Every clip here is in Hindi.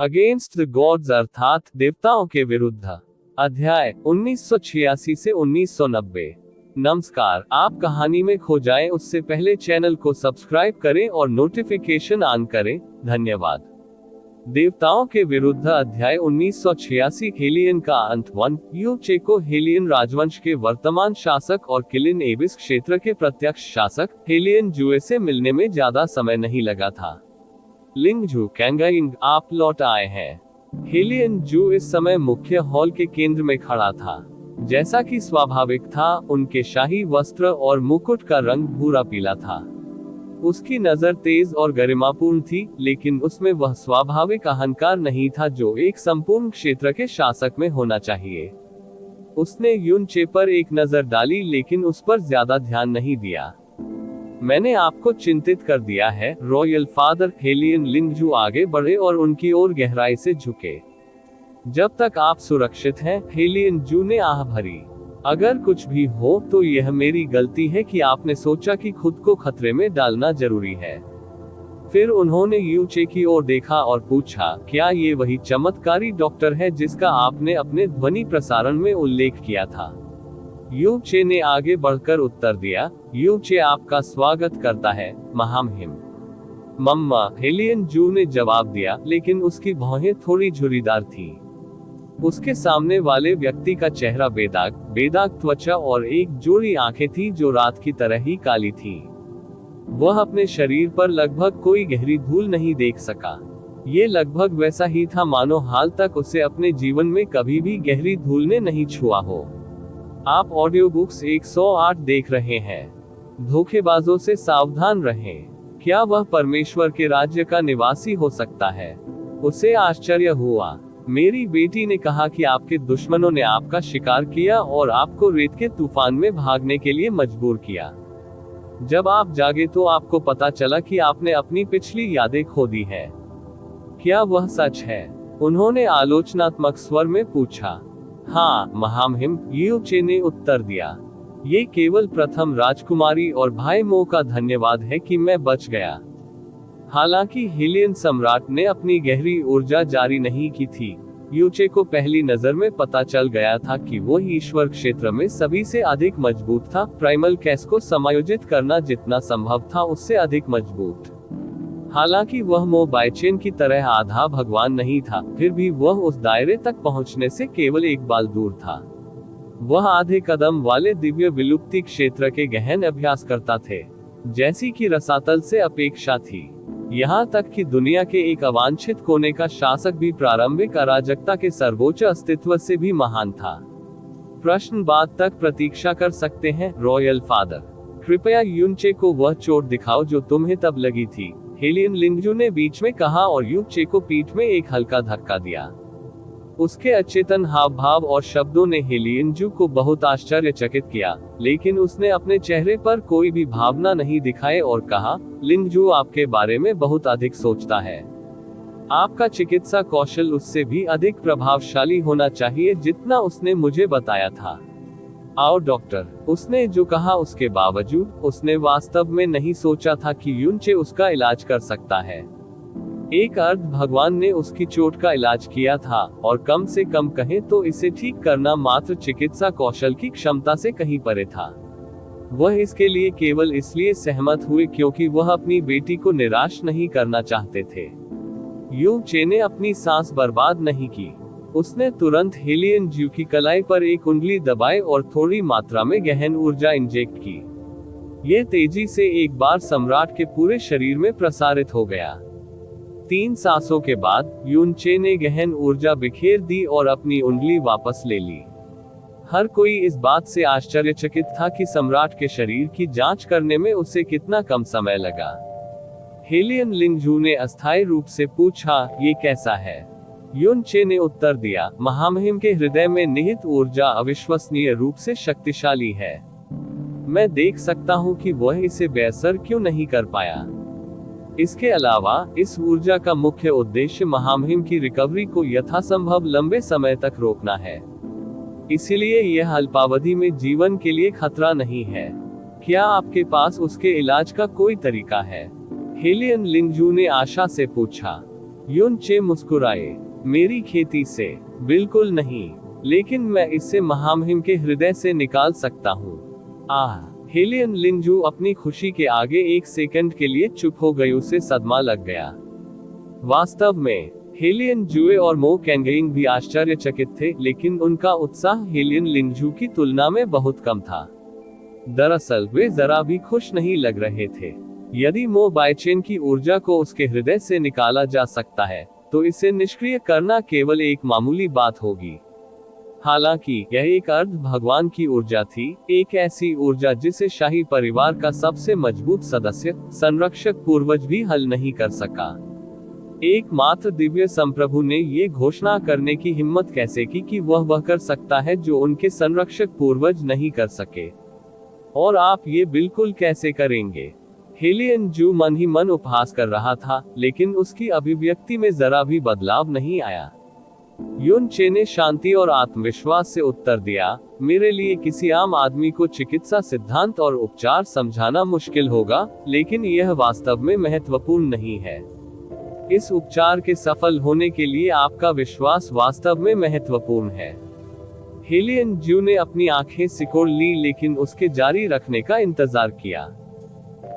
अगेंस्ट द गॉड्स अर्थात देवताओं के विरुद्ध। अध्याय 1986 से 1990। नमस्कार, आप कहानी में खो जाएं उससे पहले चैनल को सब्सक्राइब करें और नोटिफिकेशन ऑन करें। धन्यवाद। देवताओं के विरुद्ध अध्याय 1986। हेलियन का अंत। 1 यू चेको हेलियन राजवंश के वर्तमान शासक और किलिन एबिस क्षेत्र के प्रत्यक्ष शासक हेलियन जुए से मिलने में ज्यादा समय नहीं लगा था। लिंगजू कैंगाइंग, आप लौट आए हैं। हेलियन जू इस समय मुख्य हॉल के केंद्र में खड़ा था। जैसा कि स्वाभाविक था, उनके शाही वस्त्र और मुकुट का रंग भूरा पीला था। उसकी नजर तेज और गरिमापूर्ण थी, लेकिन उसमें वह स्वाभाविक अहंकार नहीं था जो एक संपूर्ण क्षेत्र के शासक में होना चाहिए। उसने युनचे पर एक नजर डाली, लेकिन उस पर ज्यादा ध्यान नहीं दिया। मैंने आपको चिंतित कर दिया है, रॉयल फादर। हेलियन लिंगजू आगे बढ़े और उनकी ओर गहराई से झुके। जब तक आप सुरक्षित हैं, हेलियन जू ने आह भरी। अगर कुछ भी हो तो यह मेरी गलती है कि आपने सोचा कि खुद को खतरे में डालना जरूरी है। फिर उन्होंने यूचे की ओर देखा और पूछा, क्या ये वही चमत्कारी डॉक्टर है जिसका आपने अपने ध्वनि प्रसारण में उल्लेख किया था? यूचे ने आगे बढ़कर उत्तर दिया, यूचे आपका स्वागत करता है, महामहिम। मम्मा, हेलियन जू ने जवाब दिया, लेकिन उसकी भौहें थोड़ी झुर्रीदार थी। उसके सामने वाले व्यक्ति का चेहरा बेदाग त्वचा और एक जोड़ी आंखें थी जो रात की तरह ही काली थी। वह अपने शरीर पर लगभग कोई गहरी धूल नहीं देख सका। ये लगभग वैसा ही था मानो हाल तक उसे अपने जीवन में कभी भी गहरी धूल ने नहीं छुआ हो। आप ऑडियो बुक्स 108 देख रहे हैं। धोखेबाजों से सावधान रहें। क्या वह परमेश्वर के राज्य का निवासी हो सकता है? उसे आश्चर्य हुआ। मेरी बेटी ने कहा कि आपके दुश्मनों ने आपका शिकार किया और आपको रेत के तूफान में भागने के लिए मजबूर किया। जब आप जागे तो आपको पता चला कि आपने अपनी पिछली यादें खो दी है। क्या वह सच है? उन्होंने आलोचनात्मक स्वर में पूछा। हाँ महामहिम, यूचे ने उत्तर दिया। ये केवल प्रथम राजकुमारी और भाई मो का धन्यवाद है कि मैं बच गया। हालांकि हेलियन सम्राट ने अपनी गहरी ऊर्जा जारी नहीं की थी। यूचे को पहली नजर में पता चल गया था कि वो ईश्वर क्षेत्र में सभी से अधिक मजबूत था। प्राइमल कैस को समायोजित करना जितना संभव था उससे अधिक मजबूत। हालांकि वह मो बाइचेन की तरह आधा भगवान नहीं था, फिर भी वह उस दायरे तक पहुंचने से केवल एक बाल दूर था। वह आधे कदम वाले दिव्य विलुप्ति क्षेत्र के गहन अभ्यास करता थे, जैसी कि रसातल से अपेक्षा थी। यहाँ तक कि दुनिया के एक अवांछित कोने का शासक भी प्रारंभिक अराजकता के सर्वोच्च अस्तित्व से भी महान था। प्रश्न बाद तक प्रतीक्षा कर सकते हैं, रॉयल फादर। कृपया युनचे को वह चोट दिखाओ जो तुम्हें तब लगी थी, हेलियन लिंगजू ने बीच में कहा और यूचे को पीठ में एक हल्का धक्का दिया। उसके अचेतन हाव भाव और शब्दों ने हेलियन जू को बहुत आश्चर्यचकित किया, लेकिन उसने अपने चेहरे पर कोई भी भावना नहीं दिखाए और कहा, लिंगजू आपके बारे में बहुत अधिक सोचता है। आपका चिकित्सा कौशल उससे भी अधिक प्रभावशाली होना चाहिए जितना उसने मुझे बताया था। आओ डॉक्टर, उसने जो कहा उसके बावजूद उसने वास्तव में नहीं सोचा था कि युनचे उसका इलाज कर सकता है। एक अर्ध भगवान ने उसकी चोट का इलाज किया था, और कम से कम कहें तो इसे ठीक करना मात्र चिकित्सा कौशल की क्षमता से कहीं परे था। वह इसके लिए केवल इसलिए सहमत हुए क्योंकि वह अपनी बेटी को निराश नहीं करना चाहते थे। यूचे ने अपनी सांस बर्बाद नहीं की। उसने तुरंत हेलियन जू की कलाई पर एक उंगली दबाई और थोड़ी मात्रा में गहन ऊर्जा इंजेक्ट की। ये तेजी से एक बार सम्राट के पूरे शरीर में प्रसारित हो गया। 3 सांसों के बाद युनचे ने गहन ऊर्जा बिखेर दी और अपनी उंगली वापस ले ली। हर कोई इस बात से आश्चर्यचकित था कि सम्राट के शरीर की जांच करने में उसे कितना कम समय लगा। हेलियन लिंगजू ने अस्थायी रूप से पूछा, ये कैसा है? युनचे ने उत्तर दिया, महामहिम के हृदय में निहित ऊर्जा अविश्वसनीय रूप से शक्तिशाली है। मैं देख सकता हूं कि वह इसे बेअसर क्यों नहीं कर पाया। इसके अलावा इस ऊर्जा का मुख्य उद्देश्य महामहिम की रिकवरी को यथासंभव लंबे समय तक रोकना है। इसलिए यह अल्पावधि में जीवन के लिए खतरा नहीं है। क्या आपके पास उसके इलाज का कोई तरीका है? हेलियन लिंगजू ने आशा से पूछा। युन चे मुस्कुराए। मेरी खेती से बिल्कुल नहीं, लेकिन मैं इससे महामहिम के हृदय से निकाल सकता हूँ। हेलियन लिंजू अपनी खुशी के आगे एक सेकंड के लिए चुप हो गई, उसे सदमा लग गया। वास्तव में हेलियन जुए और मो कैंगइंग भी आश्चर्यचकित थे, लेकिन उनका उत्साह हेलियन लिंजू की तुलना में बहुत कम था। दरअसल वे जरा भी खुश नहीं लग रहे थे। यदि मो बाइचेन की ऊर्जा को उसके हृदय से निकाला जा सकता है, तो इसे निष्क्रिय करना केवल एक मामूली बात होगी। हालांकि यह एक अर्ध भगवान की ऊर्जा थी, एक ऐसी ऊर्जा जिसे शाही परिवार का सबसे मजबूत सदस्य, संरक्षक पूर्वज भी हल नहीं कर सका। एकमात्र दिव्य संप्रभु ने ये घोषणा करने की हिम्मत कैसे की कि वह कर सकता है जो उनके संरक्षक पूर्वज नहीं कर सके। और आप ये बिल्कुल कैसे करेंगे? हेलियन जू मन ही मन उपहास कर रहा था, लेकिन उसकी अभिव्यक्ति में जरा भी बदलाव नहीं आया। युन चे ने शांति और आत्मविश्वास से उत्तर दिया, मेरे लिए किसी आम आदमी को चिकित्सा सिद्धांत और उपचार समझाना मुश्किल होगा, लेकिन यह वास्तव में महत्वपूर्ण नहीं है। इस उपचार के सफल होने के लिए आपका विश्वास वास्तव में महत्वपूर्ण है। हेलियन जू ने अपनी आंखें सिकोड़ ली, लेकिन उसके जारी रखने का इंतजार किया।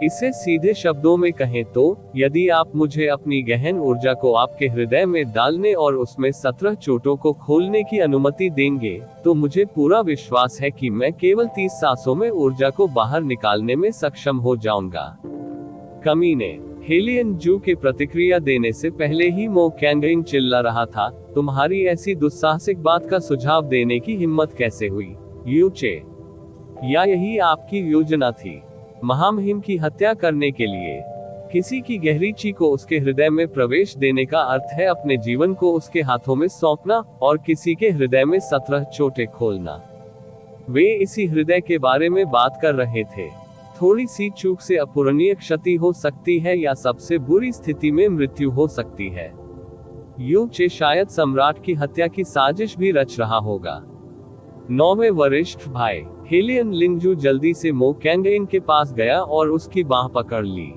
इसे सीधे शब्दों में कहें तो, यदि आप मुझे अपनी गहन ऊर्जा को आपके हृदय में डालने और उसमें 17 चोटों को खोलने की अनुमति देंगे, तो मुझे पूरा विश्वास है कि मैं केवल 30 सांसों में ऊर्जा को बाहर निकालने में सक्षम हो जाऊंगा। कमीने, हेलियन जू के प्रतिक्रिया देने से पहले ही मो कैंगइंग चिल्ला रहा था, तुम्हारी ऐसी दुस्साहसिक बात का सुझाव देने की हिम्मत कैसे हुई, यू चे? या यही आपकी योजना थी? महामहिम की हत्या करने के लिए किसी की गहरी ची को उसके हृदय में प्रवेश देने का अर्थ है अपने जीवन को उसके हाथों में सौंपना और किसी के हृदय में 17 चोटें खोलना। वे इसी हृदय के बारे में बात कर रहे थे। थोड़ी सी चूक से अपूरणीय क्षति हो सकती है या सबसे बुरी स्थिति में मृत्यु हो सकती है। यू चे शायद सम्राट की हत्या की साजिश भी रच रहा होगा। 9वें वरिष्ठ भाई हेलियन लिंजू जल्दी से मो कैंगइंग के पास गया और उसकी बांह पकड़ ली।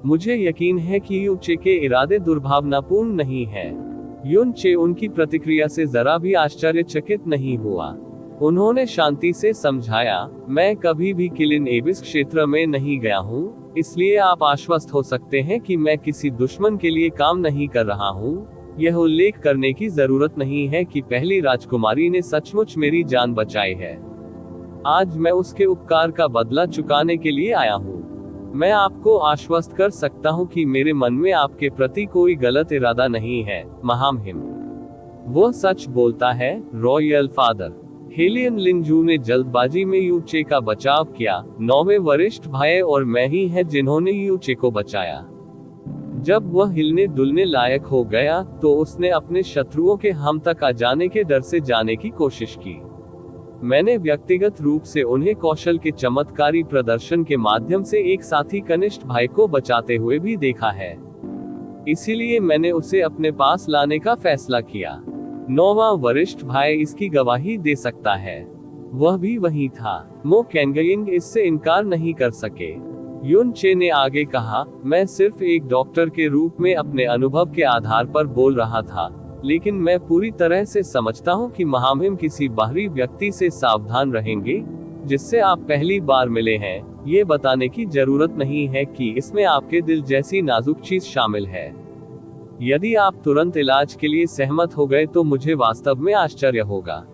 मुझे यकीन है कि यू चे के इरादे दुर्भावनापूर्ण नहीं है। युन चे उनकी प्रतिक्रिया से जरा भी आश्चर्यचकित नहीं हुआ। उन्होंने शांति से समझाया, मैं कभी भी किलिन एबिस क्षेत्र में नहीं गया हूँ, इसलिए आप आश्वस्त हो सकते हैं कि मैं किसी दुश्मन के लिए काम नहीं कर रहा हूँ। यह उल्लेख करने की जरूरत नहीं है कि पहली राजकुमारी ने सचमुच मेरी जान बचाई है। आज मैं उसके उपकार का बदला चुकाने के लिए आया हूँ। मैं आपको आश्वस्त कर सकता हूँ कि मेरे मन में आपके प्रति कोई गलत इरादा नहीं है, महामहिम। वो सच बोलता है, रॉयल फादर। हेलियन लिंजू ने जल्दबाजी में यू चे का बचाव किया। 9वें वरिष्ठ भाई और मैं ही हैं जिन्होंने यू चे को बचाया। जब वह हिलने डुलने लायक हो गया, तो उसने अपने शत्रुओं के हम तक आ जाने के डर से जाने की कोशिश की। मैंने व्यक्तिगत रूप से उन्हें कौशल के चमत्कारी प्रदर्शन के माध्यम से एक साथी कनिष्ठ भाई को बचाते हुए भी देखा है। इसीलिए मैंने उसे अपने पास लाने का फैसला किया। 9वां वरिष्ठ भाई इसकी गवाही दे सकता है। वह भी वही था। मो कैंगइंग इससे इनकार नहीं कर सके। युन चे ने आगे कहा, मैं सिर्फ एक डॉक्टर के रूप में अपने अनुभव के आधार पर बोल रहा था, लेकिन मैं पूरी तरह से समझता हूं कि महामहिम किसी बाहरी व्यक्ति से सावधान रहेंगे, जिससे आप पहली बार मिले हैं। ये बताने की जरूरत नहीं है कि इसमें आपके दिल जैसी नाजुक चीज शामिल है। यदि आप तुरंत इलाज के लिए सहमत हो गए तो मुझे वास्तव में आश्चर्य होगा।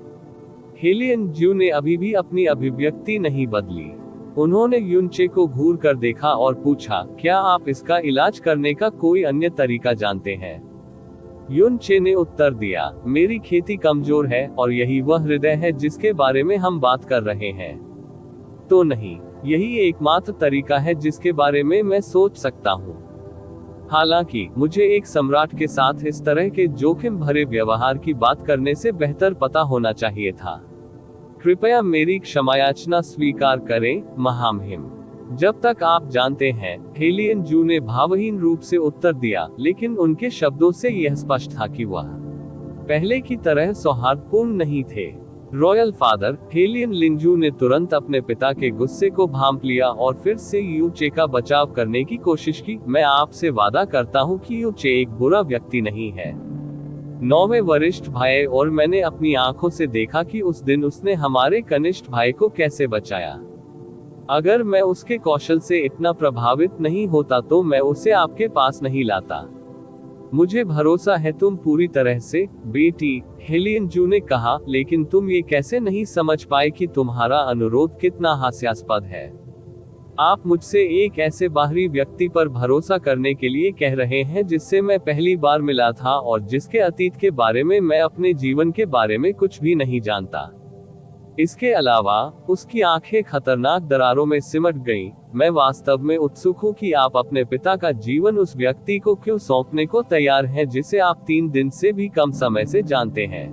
हेलियन जू ने अभी भी अपनी अभिव्यक्ति नहीं बदली। उन्होंने युन चे को घूर कर देखा और पूछा, क्या आप इसका इलाज करने का कोई अन्य तरीका जानते हैं? युन चे ने उत्तर दिया, मेरी खेती कमजोर है और यही वह हृदय है जिसके बारे में हम बात कर रहे हैं। तो नहीं, यही एकमात्र तरीका है जिसके बारे में मैं सोच सकता हूँ। हालांकि मुझे एक सम्राट के साथ इस तरह के जोखिम भरे व्यवहार की बात करने से बेहतर पता होना चाहिए था। कृपया मेरी क्षमायाचना स्वीकार करें, महामहिम। जब तक आप जानते हैं, हेलियन जू ने भावहीन रूप से उत्तर दिया, लेकिन उनके शब्दों से यह स्पष्ट था कि वह पहले की तरह सौहार्दपूर्ण नहीं थे। रॉयल फादर, हेलियन लिंगजू ने तुरंत अपने पिता के गुस्से को भांप लिया और फिर से यू चे का बचाव करने की कोशिश की। मैं आपसे वादा करता हूँ कि यू चे एक बुरा व्यक्ति नहीं है। 9वें वरिष्ठ भाई, और मैंने अपनी आंखों से देखा कि उस दिन उसने हमारे कनिष्ठ भाई को कैसे बचाया। अगर मैं उसके कौशल से इतना प्रभावित नहीं होता तो मैं उसे आपके पास नहीं लाता। मुझे भरोसा है तुम पूरी तरह से, बेटी, हेलियन जू ने कहा, लेकिन तुम ये कैसे नहीं समझ पाए कि तुम्हारा अनुरोध कितना हास्यास्पद है। आप मुझसे एक ऐसे बाहरी व्यक्ति पर भरोसा करने के लिए कह रहे हैं जिससे मैं पहली बार मिला था और जिसके अतीत के बारे में मैं अपने जीवन के बारे में कुछ भी नहीं जानता। इसके अलावा, उसकी आंखें खतरनाक दरारों में सिमट गईं। मैं वास्तव में उत्सुक हूं कि आप अपने पिता का जीवन उस व्यक्ति को क्यों सौंपने को तैयार हैं जिसे आप 3 दिन से भी कम समय से जानते हैं।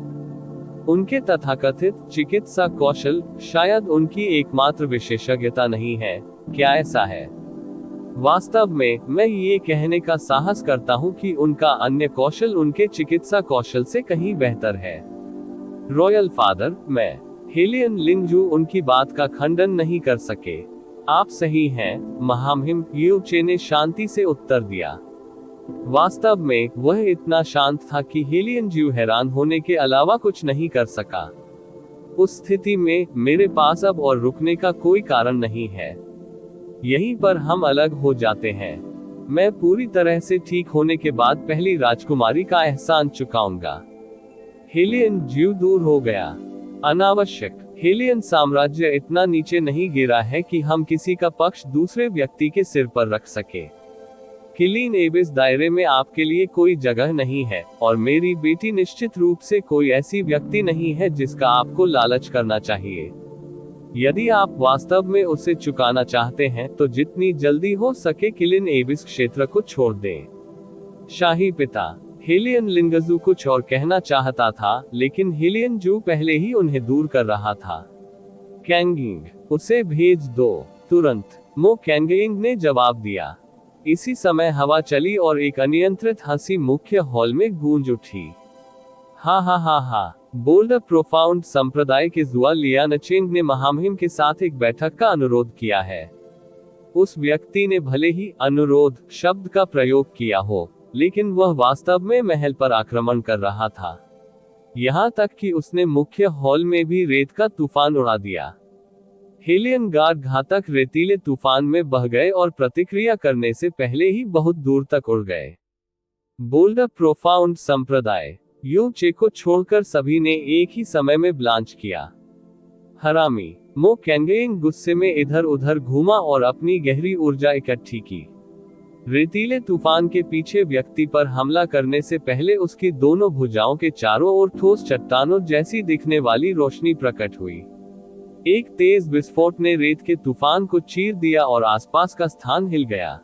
उनके तथाकथित चिकित्सा कौशल शायद उनकी एकमात्र विशेषज्ञता नहीं है। क्या ऐसा है? वास्तव में, मैं ये कहने का साहस करता हूं कि उनका अन्य कौशल उनके चिकित्सा कौशल से कहीं बेहतर है। रॉयल फादर, मैं, हेलियन लिंगजू उनकी बात का खंडन नहीं कर सके। आप सही हैं, महामहिम, यू चे ने शांति से उत्तर दिया। वास्तव में, वह इतना शांत था कि हेलियन जू हैरान होने के अलावा कुछ नहीं कर सका। उस स्थिति में, मेरे पास अब और रुकने का कोई कारण नहीं है। यहीं पर हम अलग हो जाते हैं। मैं पूरी तरह से ठीक होने के बाद पहली राजकुमारी का एहसान चुकाऊंगा। हेलियन जू दूर हो गया। अनावश्यक, हेलियन साम्राज्य इतना नीचे नहीं गिरा है कि हम किसी का पक्ष दूसरे व्यक्ति के सिर पर रख सके। किलीन एबिस दायरे में आपके लिए कोई जगह नहीं है, और मेरी बेटी निश्चित रूप से कोई ऐसी व्यक्ति नहीं है जिसका आपको लालच करना चाहिए। यदि आप वास्तव में उसे चुकाना चाहते हैं तो जितनी जल्दी हो सके किलीन एबिस क्षेत्र को छोड़ दें। शाही पिता, हेलियन लिंगजू कुछ और कहना चाहता था, लेकिन हेलियन जू पहले ही उन्हें दूर कर रहा था। कैंगिंग, उसे भेज दो, तुरंत, मो कैंगिंग ने जवाब दिया। इसी समय हवा चली और एक अनियंत्रित हंसी मुख्य हॉल में गूंज उठी। हा हा हा हा, बोल्डर प्रोफाउंड संप्रदाय के जुआ लियानचेंग ने महामहिम के साथ एक बैठक का अनुरोध किया है। उस व्यक्ति ने भले ही अनुरोध शब्द का प्रयोग किया हो, लेकिन वह वास्तव में महल पर आक्रमण कर रहा था। यहाँ तक कि उसने मुख्य हॉल में भी रेत का तूफान उड़ा दिया। हेलियन गार्ड घातक रेतीले तूफान में बह गए और प्रतिक्रिया करने से पहले ही बहुत दूर तक उड़ गए। बोल्डर प्रोफाउंड संप्रदाय, यू चे को छोड़कर सभी ने एक ही समय में ब्लांच किया। हरामी, मो कैंगेइंग गुस्से में इधर उधर घूमा और अपनी गहरी ऊर्जा इकट्ठी की। रेतीले तूफान के पीछे व्यक्ति पर हमला करने से पहले उसकी दोनों भुजाओं के चारों ओर ठोस चट्टानों जैसी दिखने वाली रोशनी प्रकट हुई। एक तेज विस्फोट ने रेत के तूफान को चीर दिया और आसपास का स्थान हिल गया।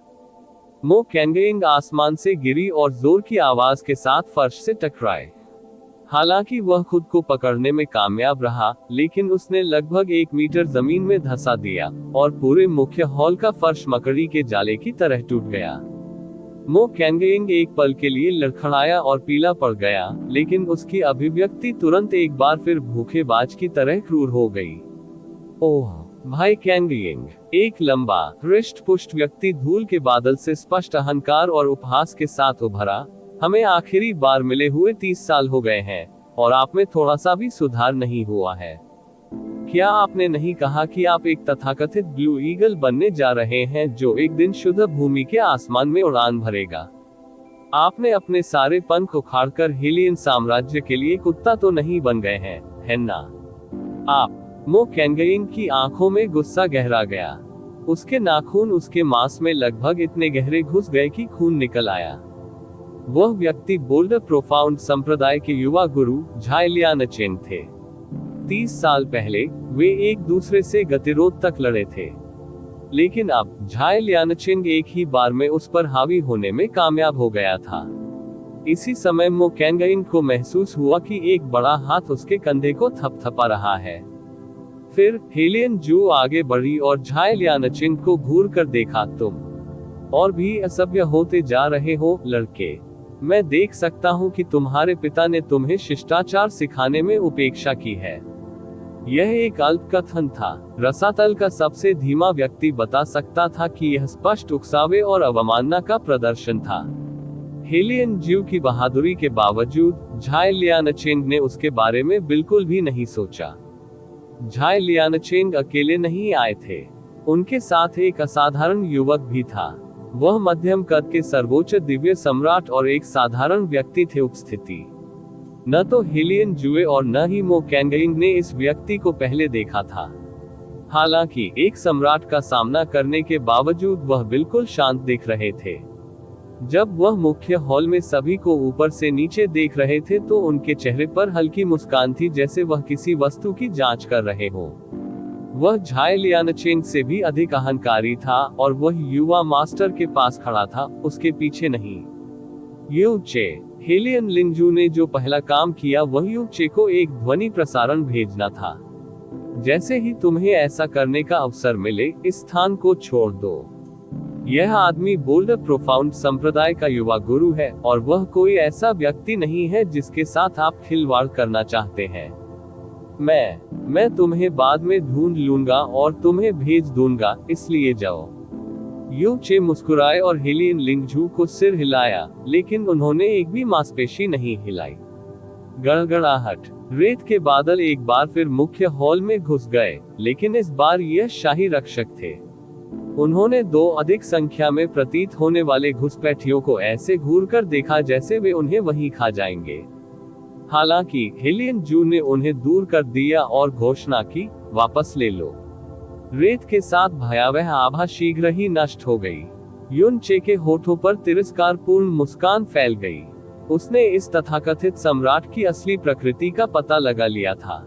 मो कैंगेइंग आसमान से गिरी और जोर की आवाज के साथ फर्श से टकराए। हालांकि वह खुद को पकड़ने में कामयाब रहा, लेकिन उसने लगभग 1 मीटर जमीन में धंसा दिया और पूरे मुख्य हॉल का फर्श मकड़ी के जाले की तरह टूट गया। मो कैंगेइंग एक पल के लिए लड़खड़ाया और पीला पड़ गया, लेकिन उसकी अभिव्यक्ति तुरंत एक बार फिर भूखेबाज की तरह क्रूर हो गई। ओह भाई कैंगेइंग, एक लंबा, हृष्ट-पुष्ट व्यक्ति धूल के बादल से स्पष्ट अहंकार और उपहास के साथ उभरा। हमें आखिरी बार मिले हुए 30 साल हो गए हैं, और आप में थोड़ा सा भी सुधार नहीं हुआ है। क्या आपने नहीं कहा कि आप एक तथाकथित ब्लू ईगल बनने जा रहे हैं जो एक दिन शुद्ध भूमि के आसमान में उड़ान भरेगा? आपने अपने सारे पंख उखाड़कर हेलियन साम्राज्य के लिए कुत्ता तो नहीं बन गए हैं, है ना? आप, मो कैंगेइंग की आंखों में गुस्सा गहरा गया। उसके नाखून उसके मांस में लगभग इतने गहरे घुस गए कि खून निकल आया। वह व्यक्ति बोल्डर प्रोफाउंड संप्रदाय के युवा गुरु झाई लियानचेंग थे। 30 साल पहले वे एक दूसरे से गतिरोध तक लड़े थे, लेकिन अब झाई लियानचेंग एक ही बार में उस पर हावी होने में कामयाब हो गया था। इसी समय मो कैंगेइंग को महसूस हुआ कि एक बड़ा हाथ उसके कंधे को थपथपा रहा है। फिर हेलियन जू आगे बढ़ी और झाई लियानचेंग को घूर कर देखा। तुम और भी असभ्य होते जा रहे हो, लड़के। मैं देख सकता हूं कि तुम्हारे पिता ने तुम्हें शिष्टाचार सिखाने में उपेक्षा की है। यह एक अल्प कथन था। रसातल का सबसे धीमा व्यक्ति बता सकता था कि यह स्पष्ट उकसावे और अवमानना का प्रदर्शन था। हेलियन ज्यू की बहादुरी के बावजूद झाई लियानचेंग ने उसके बारे में बिल्कुल भी नहीं सोचा। झाई लियानचेंग अकेले नहीं आए थे, उनके साथ एक असाधारण युवक भी था। वह मध्यम कद के सर्वोच्च दिव्य सम्राट और एक साधारण व्यक्ति थे उपस्थिति। न तो हेलियन जुए और न ही मो कैंगइंग ने इस व्यक्ति को पहले देखा था। हालांकि एक सम्राट का सामना करने के बावजूद वह बिल्कुल शांत दिख रहे थे। जब वह मुख्य हॉल में सभी को ऊपर से नीचे देख रहे थे तो उनके चेहरे पर हल्की मुस्कान थी, जैसे वह किसी वस्तु की जांच कर रहे हो। वह झाई लियानचेंग से भी अधिक अहंकारी था और वह युवा मास्टर के पास खड़ा था, उसके पीछे नहीं। यू चे, हेलियन लिंगजू ने जो पहला काम किया वह यू चे को एक ध्वनि प्रसारण भेजना था। जैसे ही तुम्हें ऐसा करने का अवसर मिले, इस स्थान को छोड़ दो। यह आदमी बोल्डर प्रोफाउंड संप्रदाय का युवा गुरु है और वह कोई ऐसा व्यक्ति नहीं है जिसके साथ आप खिलवाड़ करना चाहते हैं। मैं तुम्हें बाद में ढूंढ लूंगा और तुम्हें भेज दूंगा, इसलिए जाओ। यू चे मुस्कुराए और हेलियन लिंगजू को सिर हिलाया, लेकिन उन्होंने एक भी मांसपेशी नहीं हिलाई। गड़गड़ाहट। रेत के बादल एक बार फिर मुख्य हॉल में घुस गए, लेकिन इस बार यह शाही रक्षक थे। उन्होंने दो अधिक संख्या में प्रतीत होने वाले घुसपैठियों को ऐसे घूरकर देखा जैसे वे उन्हें वहीं खा जाएंगे। हालांकि हेलियन जू ने उन्हें दूर कर दिया और घोषणा की, वापस ले लो। रेत के साथ भयावह आभा शीघ्र ही नष्ट हो गई। युन चे के होठों पर तिरस्कारपूर्ण मुस्कान फैल गई। उसने इस तथाकथित सम्राट की असली प्रकृति का पता लगा लिया था।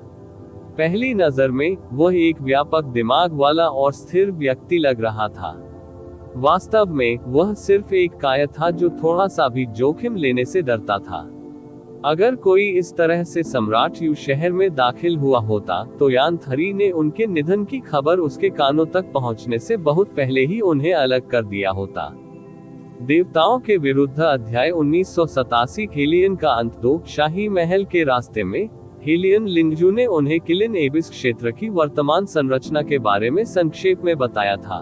पहली नजर में वह एक व्यापक दिमाग वाला और स्थिर व्यक्ति लग रहा था। वास्तव में वह सिर्फ एक कायर था जो थोड़ा सा भी जोखिम लेने से डरता था। अगर कोई इस तरह से सम्राट यू शहर में दाखिल हुआ होता तो यान थरी ने उनके निधन की खबर उसके कानों तक पहुंचने से बहुत पहले ही उन्हें अलग कर दिया होता। देवताओं के विरुद्ध अध्याय 1987। हेलियन का अंत। 2 शाही महल के रास्ते में हेलियन लिंगजू ने उन्हें किलिन एबिस क्षेत्र की वर्तमान संरचना के बारे में संक्षेप में बताया था।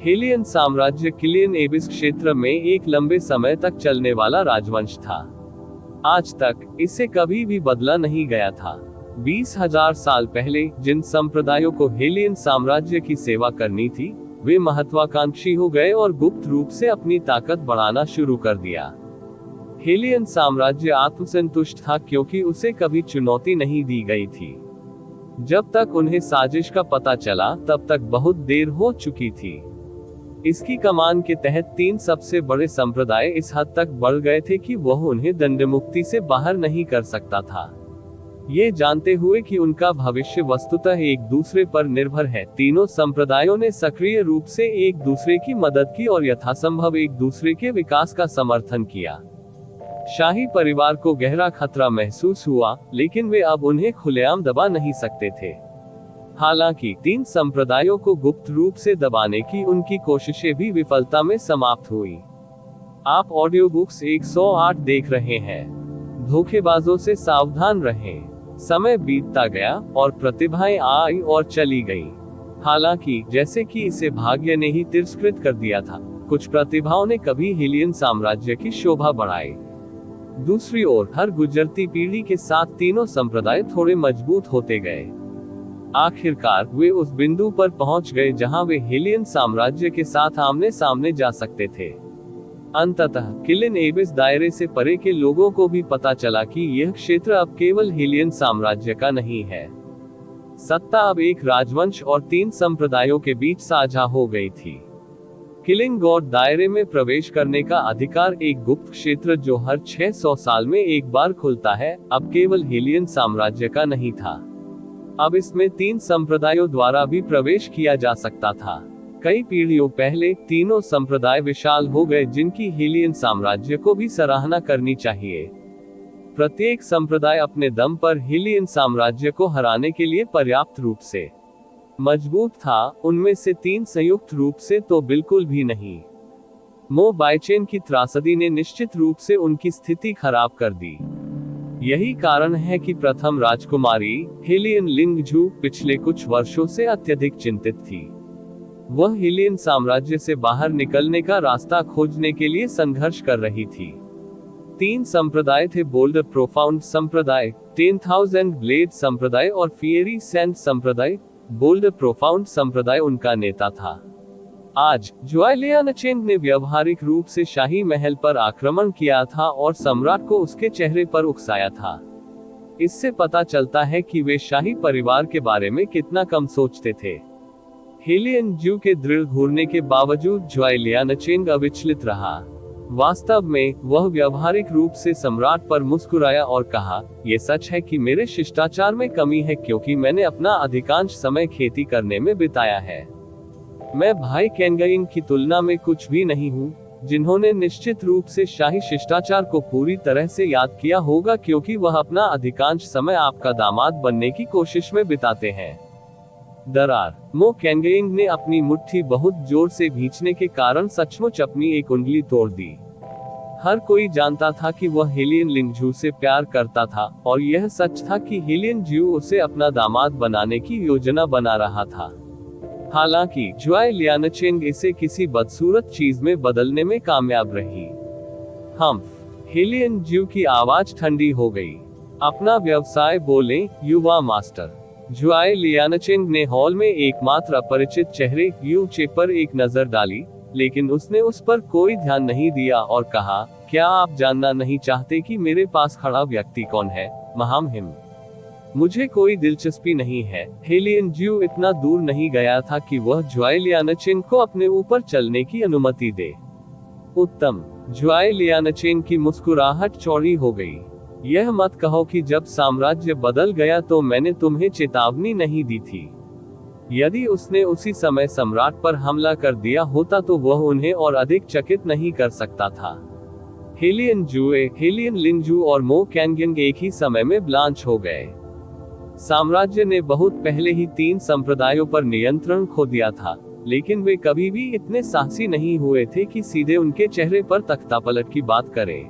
हेलियन साम्राज्य किलिन एबिस क्षेत्र में एक लंबे समय तक चलने वाला राजवंश था। आज तक इसे कभी भी बदला नहीं गया था। 20,000 साल पहले जिन संप्रदायों को हेलियन साम्राज्य की सेवा करनी थी, वे महत्वाकांक्षी हो गए और गुप्त रूप से अपनी ताकत बढ़ाना शुरू कर दिया। हेलियन साम्राज्य आत्मसंतुष्ट था क्योंकि उसे कभी चुनौती नहीं दी गई थी। जब तक उन्हें साजिश का पता चला तब तक बहुत देर हो चुकी थी। इसकी कमान के तहत 3 सबसे बड़े संप्रदाय इस हद तक बढ़ गए थे कि वह उन्हें दंडमुक्ति से बाहर नहीं कर सकता था। ये जानते हुए कि उनका भविष्य वस्तुतः एक दूसरे पर निर्भर है, तीनों संप्रदायों ने सक्रिय रूप से एक दूसरे की मदद की और यथासंभव एक दूसरे के विकास का समर्थन किया। शाही परिवार को गहरा खतरा महसूस हुआ, लेकिन वे अब उन्हें खुलेआम दबा नहीं सकते थे। हालांकि 3 संप्रदायों को गुप्त रूप से दबाने की उनकी कोशिशें भी विफलता में समाप्त हुई। आप ऑडियो बुक्स 108 देख रहे हैं। धोखेबाजों से सावधान रहें। समय बीतता गया और प्रतिभाएं आई और चली गईं। हालांकि जैसे कि इसे भाग्य ने ही तिरस्कृत कर दिया था, कुछ प्रतिभाओं ने कभी हेलियन साम्राज्य की शोभा बढ़ाई। दूसरी ओर हर गुजरती पीढ़ी के साथ तीनों संप्रदाय थोड़े मजबूत होते गए। आखिरकार वे उस बिंदु पर पहुंच गए जहां वे हेलियन साम्राज्य के साथ आमने सामने जा सकते थे। अंततः किलिन एबिस दायरे से परे के लोगों को भी पता चला कि यह क्षेत्र अब केवल हेलियन साम्राज्य का नहीं है। सत्ता अब एक राजवंश और 3 संप्रदायों के बीच साझा हो गई थी। किलिंग गॉड दायरे में प्रवेश करने का अधिकार, एक गुप्त क्षेत्र जो हर 600 साल में एक बार खुलता है, अब केवल हेलियन साम्राज्य का नहीं था। अब इसमें 3 संप्रदायों द्वारा भी प्रवेश किया जा सकता था। कई पीढ़ियों पहले तीनों संप्रदाय विशाल हो गए जिनकी हेलियन साम्राज्य को भी सराहना करनी चाहिए। प्रत्येक संप्रदाय अपने दम पर हेलियन साम्राज्य को हराने के लिए पर्याप्त रूप से मजबूत था, उनमें से 3 संयुक्त रूप से तो बिल्कुल भी नहीं। मो बाइचेन की त्रासदी ने निश्चित रूप से उनकी स्थिति खराब कर दी। यही कारण है कि प्रथम राजकुमारी हेलियन लिंगजू पिछले कुछ वर्षों से अत्यधिक चिंतित थी। वह हेलियन साम्राज्य से बाहर निकलने का रास्ता खोजने के लिए संघर्ष कर रही थी। 3 संप्रदाय थे: बोल्ड प्रोफाउंड संप्रदाय, 10,000 ब्लेड संप्रदाय और फियरी सैंड संप्रदाय। बोल्ड प्रोफाउंड संप्रदाय उनका नेता था। आज जुआई लियानचेंग ने व्यवहारिक रूप से शाही महल पर आक्रमण किया था और सम्राट को उसके चेहरे पर उकसाया था। इससे पता चलता है कि वे शाही परिवार के बारे में कितना कम सोचते थे। हेलियन जू के दृढ़ घूरने के बावजूद जुआई लियानचेंग अविचलित रहा। वास्तव में वह व्यवहारिक रूप से सम्राट पर मुस्कुराया और कहा, यह सच है कि मेरे शिष्टाचार में कमी है क्योंकि मैंने अपना अधिकांश समय खेती करने में बिताया है। मैं भाई कैंगइंग की तुलना में कुछ भी नहीं हूँ, जिन्होंने निश्चित रूप से शाही शिष्टाचार को पूरी तरह से याद किया होगा क्योंकि वह अपना अधिकांश समय आपका दामाद बनने की कोशिश में बिताते हैं। दरार। मो कैंगइंग ने अपनी मुट्ठी बहुत जोर से भींचने के कारण सचमुच अपनी एक उंगली तोड़ दी। हर कोई जानता था कि वह हेलियन लिंगजू से प्यार करता था और यह सच था कि हेलियन जू उसे अपना दामाद बनाने की योजना बना रहा था। हालांकि जुआई लियानचेंग इसे किसी बदसूरत चीज में बदलने में कामयाब रही। हेलियन जू की आवाज ठंडी हो गई। अपना व्यवसाय बोलें, युवा मास्टर। जुआई लियानचेंग ने हॉल में एकमात्र अपरिचित चेहरे यू चे पर एक नजर डाली, लेकिन उसने उस पर कोई ध्यान नहीं दिया और कहा, क्या आप जानना नहीं चाहते कि मेरे पास खड़ा व्यक्ति कौन है? महामहिम, मुझे कोई दिलचस्पी नहीं है। हेलियन जू इतना दूर नहीं गया था कि वह जुआई लियानचेंग को अपने ऊपर चलने की अनुमति दे। उत्तम। जुआई लियानचेंग की मुस्कुराहट चौड़ी हो गई। यह मत कहो कि जब साम्राज्य बदल गया तो मैंने तुम्हें चेतावनी नहीं दी थी। यदि उसने उसी समय सम्राट पर हमला कर दिया होता तो वह उन्हें और अधिक चकित नहीं कर सकता था। हेलियन जूए, हेलियन लिंगजू और मो कैंगइंग एक ही समय में ब्लांच हो गए। साम्राज्य ने बहुत पहले ही 3 संप्रदायों पर नियंत्रण खो दिया था, लेकिन वे कभी भी इतने साहसी नहीं हुए थे कि सीधे उनके चेहरे पर तख्तापलट की बात करें।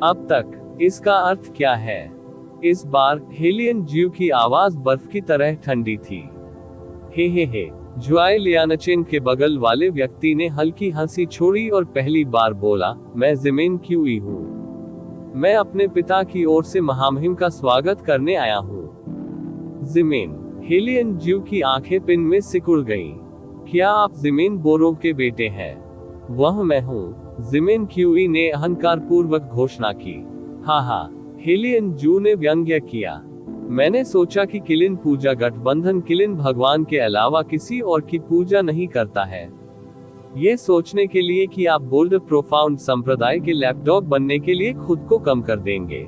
अब तक इसका अर्थ क्या है? इस बार हेलियन जू की आवाज बर्फ की तरह ठंडी थी। हे। जुआई लियानचेंग के बगल वाले व्यक्ति ने हल्की हंसी छोड़ी और पहली बार बोला, मैं ज़िमेन क्यूई हूँ। मैं अपने पिता की ओर से महामहिम का स्वागत करने आया हूँ। ज़िमेन। हेलियन जू की आंखें पिन में सिकुड़ गईं। क्या आप ज़िमेन बोरो के बेटे हैं? वह मैं हूँ, ज़िमेन क्यूई ने अहंकार पूर्वक घोषणा की। हाँ, हेलियन जू ने व्यंग्य किया। मैंने सोचा कि किलिन पूजा गठबंधन किलिन भगवान के अलावा किसी और की पूजा नहीं करता है। ये सोचने के लिए कि आप बोल्ड प्रोफाउंड संप्रदाय के लैपडॉग बनने के लिए खुद को कम कर देंगे।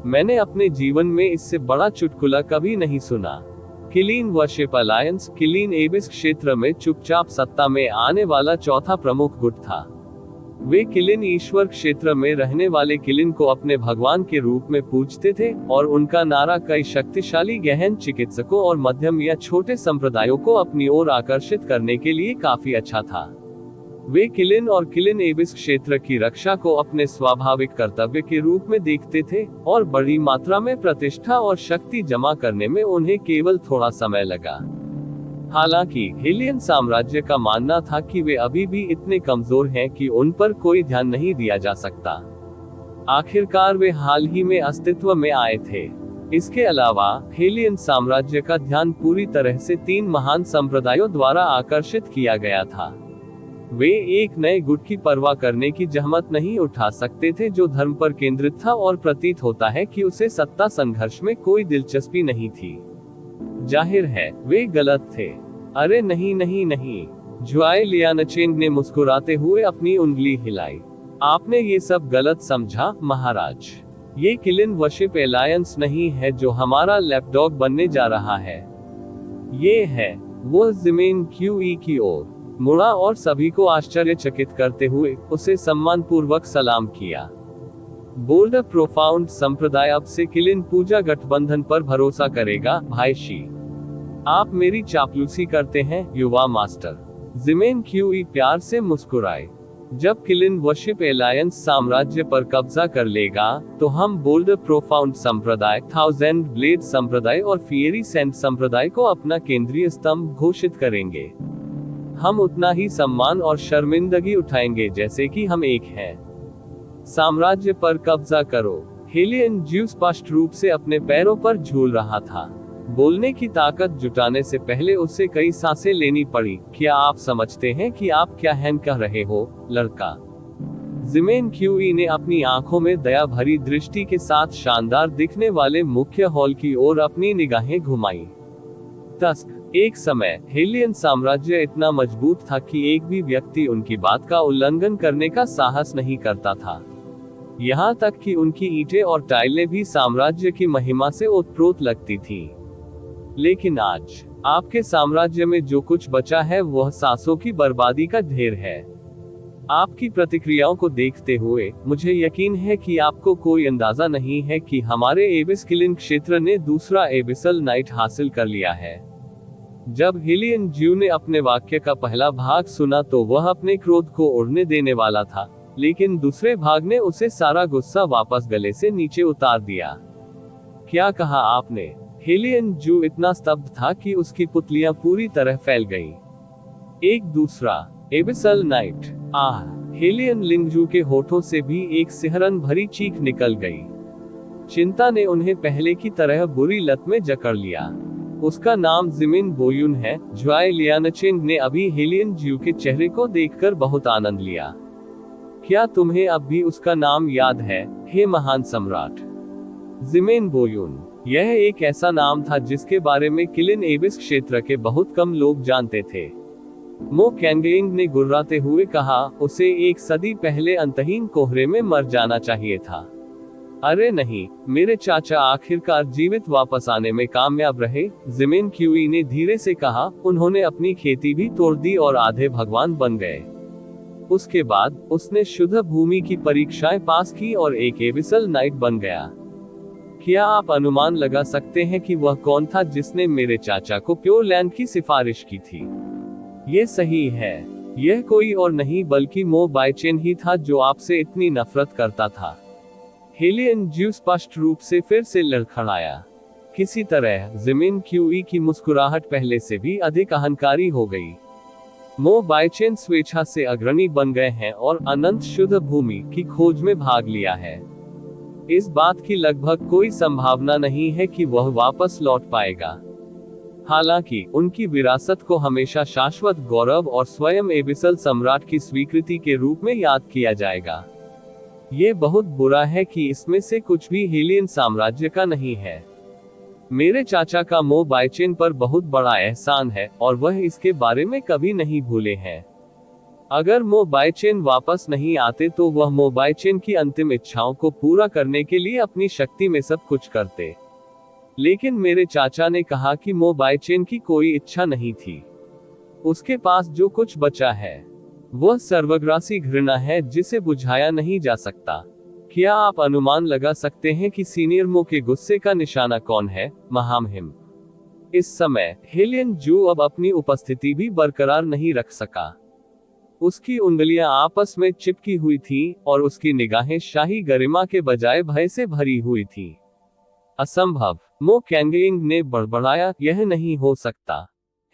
मैंने अपने जीवन में इससे बड़ा चुटकुला कभी नहीं सुना। किलीन वर्शिप अलायंस किलीन एबिस क्षेत्र में चुपचाप सत्ता में आने वाला चौथा प्रमुख गुट था। वे किलिन ईश्वर क्षेत्र में रहने वाले किलिन को अपने भगवान के रूप में पूजते थे और उनका नारा कई शक्तिशाली गहन चिकित्सकों और मध्यम या छोटे संप्रदायों को अपनी ओर आकर्षित करने के लिए काफी अच्छा था। वे किलिन और किलिन एबिस क्षेत्र की रक्षा को अपने स्वाभाविक कर्तव्य के रूप में देखते थे और बड़ी मात्रा में प्रतिष्ठा और शक्ति जमा करने में उन्हें केवल थोड़ा समय लगा। हालांकि हेलियन साम्राज्य का मानना था कि वे अभी भी इतने कमजोर हैं कि उन पर कोई ध्यान नहीं दिया जा सकता। आखिरकार वे हाल ही में अस्तित्व में आए थे। इसके अलावा हेलियन साम्राज्य का ध्यान पूरी तरह से 3 महान संप्रदायों द्वारा आकर्षित किया गया था। वे एक नए गुट की परवाह करने की जहमत नहीं उठा सकते थे जो धर्म पर केंद्रित था और प्रतीत होता है कि उसे सत्ता संघर्ष में कोई दिलचस्पी नहीं थी। जाहिर है वे गलत थे। अरे नहीं। जुआई लियानचेंग ने मुस्कुराते हुए अपनी उंगली हिलाई। आपने ये सब गलत समझा महाराज। ये किलिन वर्शिप एलायंस नहीं है जो हमारा लैपडॉग बनने जा रहा है। ये है। वो ज़िमेन क्यूई की ओर मुड़ा और सभी को आश्चर्यचकित करते हुए उसे सम्मानपूर्वक सलाम किया। बोल्ड प्रोफाउंड संप्रदाय अब से किलिन पूजा गठबंधन पर भरोसा करेगा भाई शी। आप मेरी चापलूसी करते हैं युवा मास्टर। ज़िमेन क्यूई प्यार से मुस्कुराए। जब किलिन वर्शिप एलायंस साम्राज्य पर कब्जा कर लेगा, तो हम बोल्डर प्रोफाउंड संप्रदाय, थाउजेंड ब्लेड संप्रदाय और फिएरी सेंट संप्रदाय को अपना केंद्रीय स्तंभ घोषित करेंगे। हम उतना ही सम्मान और शर्मिंदगी उठाएंगे जैसे कि हम एक हैं। साम्राज्य पर कब्जा करो। हेलियन ज्यू स्पष्ट रूप से अपने पैरों पर झूल रहा था। बोलने की ताकत जुटाने से पहले उसे कई सांसें लेनी पड़ी। क्या आप समझते हैं कि आप क्या हैन कह रहे हो, लड़का? जिमेन क्यूई ने अपनी आंखों में दया भरी दृष्टि के साथ शानदार दिखने वाले मुख्य हॉल की ओर अपनी निगाहें घुमाई। तस्क, एक समय हेलियन साम्राज्य इतना मजबूत था कि एक भी व्यक्ति उनकी बात का उल्लंघन करने का साहस नहीं करता था। यहाँ तक कि उनकी ईंटें और टाइलें भी साम्राज्य की महिमा से ओतप्रोत लगती थी। लेकिन आज आपके साम्राज्य में जो कुछ बचा है वह सांसों की बर्बादी का ढेर है। आपकी प्रतिक्रियाओं को देखते हुए मुझे यकीन है कि आपको कोई अंदाजा नहीं है कि हमारे एबिस किलिन क्षेत्र ने दूसरा एबिसल नाइट हासिल कर लिया है। जब हेलियन ज्यू ने अपने वाक्य का पहला भाग सुना तो वह अपने क्रोध को उड़ने देने वाला था, लेकिन दूसरे भाग ने उसे सारा गुस्सा वापस गले से नीचे उतार दिया। क्या कहा आपने? हेलियन ज्यू इतना स्तब्ध था कि उसकी पुतलियां पूरी तरह फैल गईं। एक दूसरा एबिसल नाइट। आह! हेलियन लिंगजू के होठों से भी एक सिहरन भरी चीख निकल गई। चिंता ने उन्हें पहले की तरह बुरी लत में जकड़ लिया। उसका नाम जिमिन बोयुन है। ज्वाई लियानचेंग ने अभी हेलियन ज्यू के चेहरे को देखकर बहुत आनंद लिया। क्या तुम्हें अब भी उसका नाम याद है, हे महान सम्राट? जिमेन बोयुन। यह एक ऐसा नाम था जिसके बारे में किलिन एबिस क्षेत्र के बहुत कम लोग जानते थे। मो कैंगेइंग ने गुर्राते हुए कहा, उसे एक सदी पहले अंतहीन कोहरे में मर जाना चाहिए था। अरे नहीं, मेरे चाचा आखिरकार जीवित वापस आने में कामयाब रहे, जिमेन क्यूई ने धीरे से कहा। उन्होंने अपनी खेती भी तोड़ दी और आधे भगवान बन गए। उसके बाद उसने शुद्ध भूमि की परीक्षाएं पास की और एक एबिसल नाइट बन गया। क्या आप अनुमान लगा सकते हैं कि वह कौन था जिसने मेरे चाचा को प्योर लैंड की सिफारिश की थी? ये सही है, यह कोई और नहीं बल्कि मो बाइचेन ही था जो आपसे इतनी नफरत करता था। हेलियन ज्यू स्पष्ट रूप से फिर से लड़खड़ाया। किसी तरह जिमिन क्यूई की मुस्कुराहट पहले से भी अधिक अहंकारी हो गई। मो बाइचेन स्वेच्छा से अग्रणी बन गए हैं और अनंत शुद्ध भूमि की खोज में भाग लिया है। इस बात की लगभग कोई संभावना नहीं है कि वह वापस लौट पाएगा। हालांकि उनकी विरासत को हमेशा शाश्वत गौरव और स्वयं एबिसल सम्राट की स्वीकृति के रूप में याद किया जाएगा। ये बहुत बुरा है कि इसमें से कुछ भी हेलियन साम्राज्य का नहीं है। मेरे चाचा का मो बाइचेन पर बहुत बड़ा एहसान है और वह इसके बारे में कभी नहीं भूले हैं। अगर मो बाइचेन वापस नहीं आते तो वह मो बाइचेन की अंतिम इच्छाओं को पूरा करने के लिए अपनी शक्ति में सब कुछ करते। लेकिन मेरे चाचा ने कहा कि मो बाइचेन की कोई इच्छा नहीं थी। उसके पास जो कुछ बचा है वह सर्वग्रासी घृणा है जिसे बुझाया नहीं जा सकता। क्या आप अनुमान लगा सकते हैं कि सीनियर मो के गुस्से का निशाना कौन है, महामहिम? इस समय हेलियन ज्यू अब अपनी उपस्थिति भी बरकरार नहीं रख सका। उसकी उंगलियां आपस में चिपकी हुई थीं और उसकी निगाहें शाही गरिमा के बजाय भय से भरी हुई थीं। असंभव, मो कैंगेइंग ने बड़बड़ाया, यह नहीं हो सकता।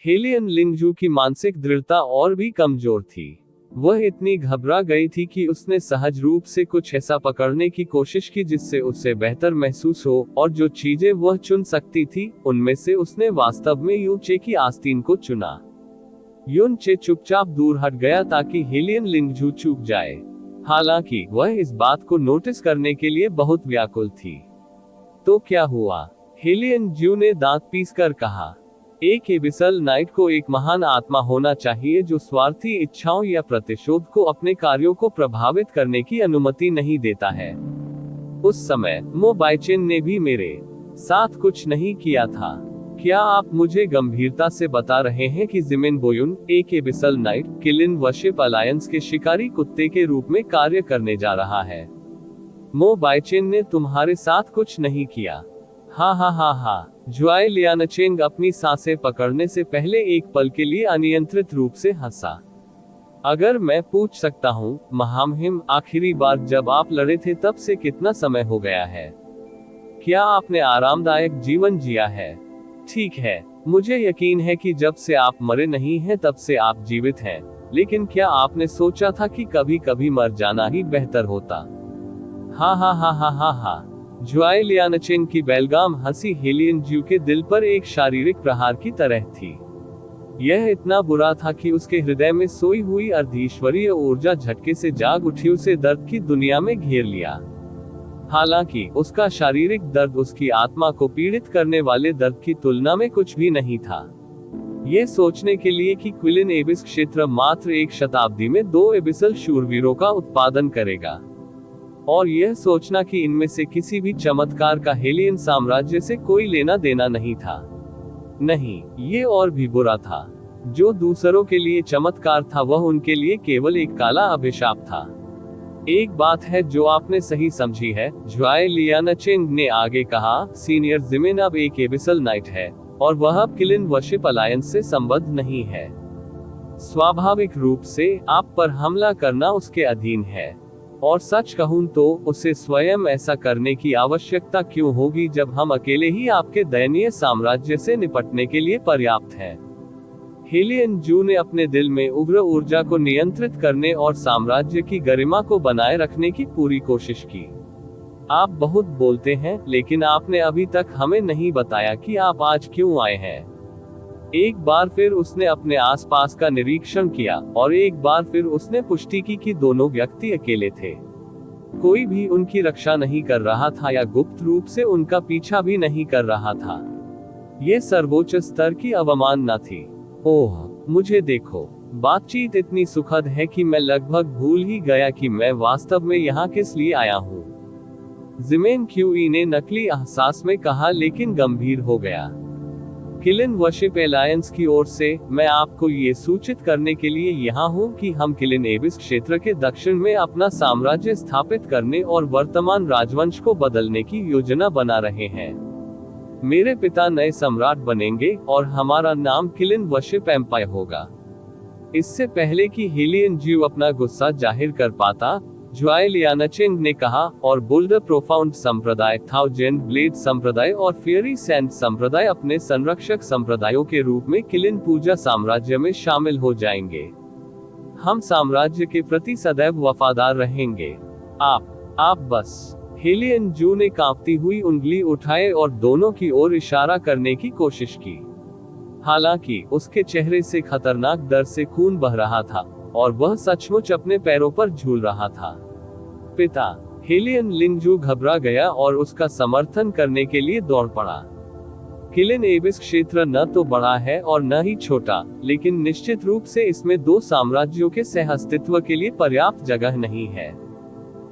हेलियन लिंगजू की मानसिक दृढ़ता और भी कमजोर थी। वह इतनी घबरा गई थी कि उसने सहज रूप से कुछ ऐसा पकड़ने की कोशिश की जिससे उसे बेहतर महसूस हो, और जो चीजें वह चुन सकती थी उनमें से उसने वास्तव में यूचे की आस्तीन को चुना। युनचे चुपचाप दूर हट गया ताकि हेलियन लिंगजू चूक जाए। हालांकि वह इस बात को नोटिस करने के लिए बहुत व्याकुल थी। तो क्या हुआ? हेलियन ज्यू ने दांत पीसकर कहा। एक एबिसल नाइट को एक महान आत्मा होना चाहिए जो स्वार्थी इच्छाओं या प्रतिशोध को अपने कार्यों को प्रभावित करने की अनुमति नहीं देता है। उस समय मो बाइचेन ने भी मेरे साथ कुछ नहीं किया था। क्या आप मुझे गंभीरता से बता रहे हैं कि जिमिन बोयुन, एक एबिसल नाइट, किलिन वर्शिप अलायंस के शिकारी कुत्ते के रूप में कार्य करने जा रहा है? मो बाइचेन ने तुम्हारे साथ कुछ नहीं किया। हा हा हा हा। ज्वाई लियानचेंग अपनी सांसें पकड़ने से पहले एक पल के लिए अनियंत्रित रूप से हंसा। अगर मैं पूछ सकता हूँ, महामहिम, आखिरी बार जब आप लड़े थे तब से कितना समय हो गया है? क्या आपने आरामदायक जीवन जिया है? ठीक है, मुझे यकीन है कि जब से आप मरे नहीं हैं तब से आप जीवित हैं, लेकिन क्या आपने सोचा था कि कभी कभी मर जाना ही बेहतर होता? हा हा हा हा हा हा। ज्वाई लियानचेंग की बेलगाम हंसी हेलियन ज्यू के दिल पर एक शारीरिक प्रहार की तरह थी। यह इतना बुरा था कि उसके हृदय में सोई हुई अर्धईश्वरीय ऊर्जा झटके से जाग उठी, उसे दर्द की दुनिया में घेर लिया। हालांकि उसका शारीरिक दर्द उसकी आत्मा को पीड़ित करने वाले दर्द की तुलना में कुछ भी नहीं था। ये सोचने के लिए कि क्विलिन एबिस क्षेत्र मात्र एक शताब्दी में 2 एबिसल शूरवीरों का उत्पादन करेगा, और यह सोचना कि इनमें से किसी भी चमत्कार का हेलियन साम्राज्य से कोई लेना देना नहीं था। नहीं, ये और भी बुरा था। जो दूसरों के लिए चमत्कार था वह उनके लिए केवल एक काला अभिशाप था। एक बात है जो आपने सही समझी है, ज्वाई लियानचेंग ने आगे कहा, सीनियर जिमिन अब एक एबिसल नाइट है, और वह अब किलिन वर्शिप अलायंस से संबद्ध नहीं है। स्वाभाविक रूप से आप पर हमला करना उसके अधीन है, और सच कहूं तो उसे स्वयं ऐसा करने की आवश्यकता क्यों होगी जब हम अकेले ही आपके दयनीय साम्राज्य से निपटने के लिए पर्याप्त हैं। हेलियन जू ने अपने दिल में उग्र ऊर्जा को नियंत्रित करने और साम्राज्य की गरिमा को बनाए रखने की पूरी कोशिश की। आप बहुत बोलते हैं, लेकिन आपने अभी तक हमें नहीं बताया कि आप आज क्यों आए हैं। एक बार फिर उसने अपने आसपास का निरीक्षण किया, और एक बार फिर उसने पुष्टि की कि दोनों व्यक्ति अकेले थे। कोई भी उनकी रक्षा नहीं कर रहा था या गुप्त रूप से उनका पीछा भी नहीं कर रहा था। ये सर्वोच्च स्तर की अवमानना थी। ओह, मुझे देखो, बातचीत इतनी सुखद है कि मैं लगभग भूल ही गया कि मैं वास्तव में यहाँ किस लिए आया हूँ। जिमेन क्यूई ने नकली एहसास में कहा, लेकिन गंभीर हो गया। किलिन वर्शिप अलायंस की ओर से मैं आपको ये सूचित करने के लिए यहाँ हूँ कि हम किलिन एबिस क्षेत्र के दक्षिण में अपना साम्राज्य स्थापित करने और वर्तमान राजवंश को बदलने की योजना बना रहे हैं। मेरे पिता नए सम्राट बनेंगे और हमारा नाम किलिन वर्शिप एम्पायर होगा। इससे पहले कि हेलियन ज्यू अपना गुस्सा जाहिर कर पाता, ज्वाई लियानचेंग ने कहा, और बुल्डर प्रोफाउंड संप्रदाय, थाउजेंड ब्लेड संप्रदाय और फियरी सैंड संप्रदाय अपने संरक्षक संप्रदायों के रूप में किलिन पूजा साम्राज्य में शामिल हो जाएंगे। हम साम्राज्य के प्रति सदैव वफादार रहेंगे। आप बस। हेलियन जू ने कांपती हुई उंगली उठाए और दोनों की ओर इशारा करने की कोशिश की। हालांकि उसके चेहरे से खतरनाक डर से खून बह रहा था, और वह सचमुच अपने पैरों पर झूल रहा था। पिता। हेलियन लिंगजू घबरा गया और उसका समर्थन करने के लिए दौड़ पड़ा। किलिन एबिस क्षेत्र न तो बड़ा है और न ही छोटा, लेकिन निश्चित रूप से इसमें 2 साम्राज्यों के सहअस्तित्व के लिए पर्याप्त जगह नहीं है।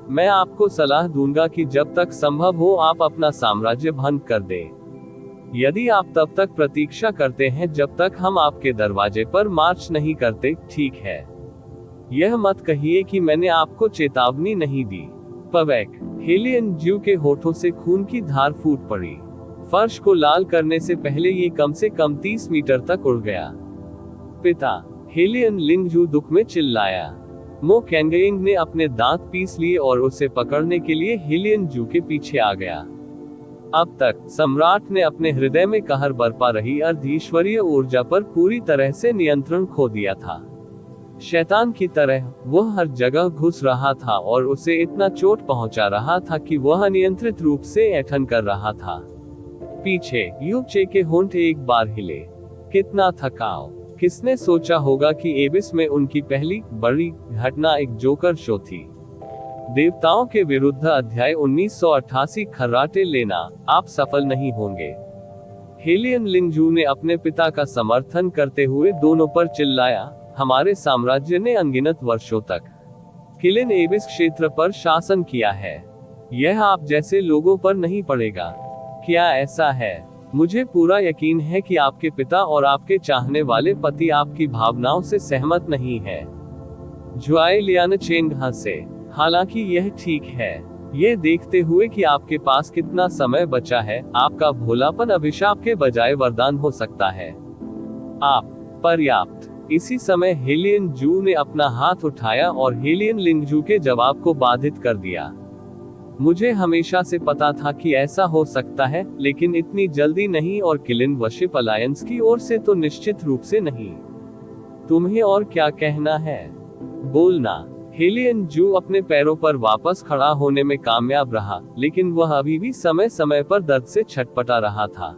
मैं आपको सलाह दूंगा कि जब तक संभव हो आप अपना साम्राज्य भंग कर दें। यदि आप तब तक प्रतीक्षा करते हैं जब तक हम आपके दरवाजे पर मार्च नहीं करते, ठीक है। यह मत कहिए कि मैंने आपको चेतावनी नहीं दी। पवेक। हेलियन ज्यू के होठों से खून की धार फूट पड़ी। फर्श को लाल करने से पहले ये कम से कम 30 मीटर तक उड़ गया। पिता। हेलियन लिंगजू दुख में चिल्लाया। मो कैंगइंग ने अपने दांत पीस लिए और उसे पकड़ने के लिए हेलियन जू के पीछे आ गया। अब तक सम्राट ने अपने हृदय में कहर बरपा रही अर्धईश्वरीय ऊर्जा पर पूरी तरह से नियंत्रण खो दिया था। शैतान की तरह वह हर जगह घुस रहा था और उसे इतना चोट पहुंचा रहा था कि वह अनियंत्रित रूप से ऐंठन कर रहा था। पीछे यूचे के होंठ एक बार हिले। कितना थकाव। किसने सोचा होगा कि एबिस में उनकी पहली बड़ी घटना एक जोकर शो थी। देवताओं के विरुद्ध अध्याय 1988 खर्राटे लेना, आप सफल नहीं होंगे। हेलियन लिंगजू ने अपने पिता का समर्थन करते हुए दोनों पर चिल्लाया, हमारे साम्राज्य ने अनगिनत वर्षों तक किलिन एबिस क्षेत्र पर शासन किया है। यह आप जैसे लोगों पर नहीं पड़ेगा। क्या ऐसा है? मुझे पूरा यकीन है कि आपके पिता और आपके चाहने वाले पति आपकी भावनाओं से सहमत नहीं है। ज्वाई लियानचेंग हंसे। हालांकि यह ठीक है। ये देखते हुए कि आपके पास कितना समय बचा है, आपका भोलापन अभिशाप के बजाय वरदान हो सकता है। आप पर्याप्त। इसी समय हेलियन जू ने अपना हाथ उठाया और हेलियन लिंगजू के जवाब को बाधित कर दिया। मुझे हमेशा से पता था कि ऐसा हो सकता है, लेकिन इतनी जल्दी नहीं और किलिन वर्शिप अलायंस की ओर से तो निश्चित रूप से नहीं। तुम्हें और क्या कहना है? बोलना। हेलियन जू अपने पैरों पर वापस खड़ा होने में कामयाब रहा, लेकिन वह अभी भी समय समय पर दर्द से छटपटा रहा था।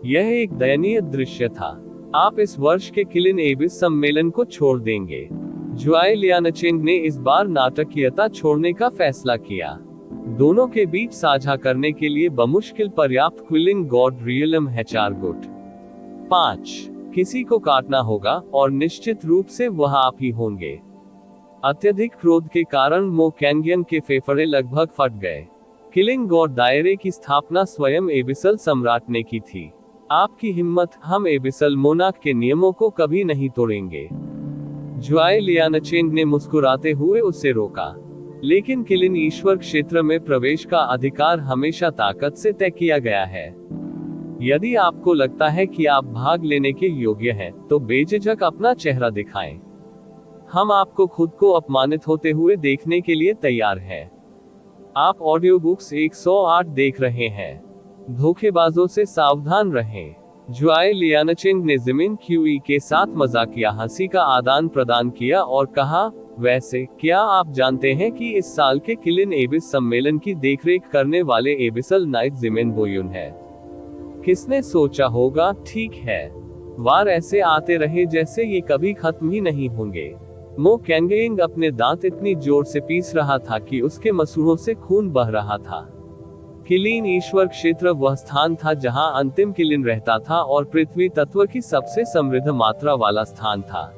यह एक दयनीय दृश्य था। आप इस वर्ष के किलिन एबिस सम्मेलन को छोड़ देंगे। ज्वाई लियानचेंग ने इस बार नाटकीयता छोड़ने का फैसला किया। दोनों के बीच साझा करने के लिए बमुश्किल पर्याप्त क्विलिंग गॉड रियलम है। 4 गुट। 5 किसी को काटना होगा, और निश्चित रूप से वह आप ही होंगे। अत्यधिक क्रोध के कारण मो कैंगियन के फेफड़े लगभग फट गए। किलिंग गॉड दायरे की स्थापना स्वयं एबिसल सम्राट ने की थी। आपकी हिम्मत, हम एबिसल मोनार्क के नियमों को कभी नहीं तोड़ेंगे। ज्वाई लियानचेंग ने मुस्कुराते हुए उसे रोका। लेकिन किलिन ईश्वर क्षेत्र में प्रवेश का अधिकार हमेशा ताकत से तय किया गया है। यदि आपको लगता है कि आप भाग लेने के योग्य हैं, तो बेझिझक अपना चेहरा दिखाएं। हम आपको खुद को अपमानित होते हुए देखने के लिए तैयार हैं। आप ऑडियो बुक्स 108 देख रहे हैं। धोखेबाजों से सावधान रहें। ज्वाई लियानचेंग ने जिमिन क्यूई के साथ मजाकिया हंसी का आदान प्रदान किया और कहा, वैसे क्या आप जानते हैं कि इस साल के किलिन एबिस सम्मेलन की देखरेख करने वाले एबिसल नाइट जिमिन बोयुन है? किसने सोचा होगा? ठीक है, वार ऐसे आते रहे जैसे ये कभी खत्म ही नहीं होंगे। मो कैंगेइंग अपने दांत इतनी जोर से पीस रहा था कि उसके मसूड़ों से खून बह रहा था। किलिन ईश्वर क्षेत्र वह स्थान था जहां अंतिम किलिन रहता था और पृथ्वी तत्व की सबसे समृद्ध मात्रा वाला स्थान था।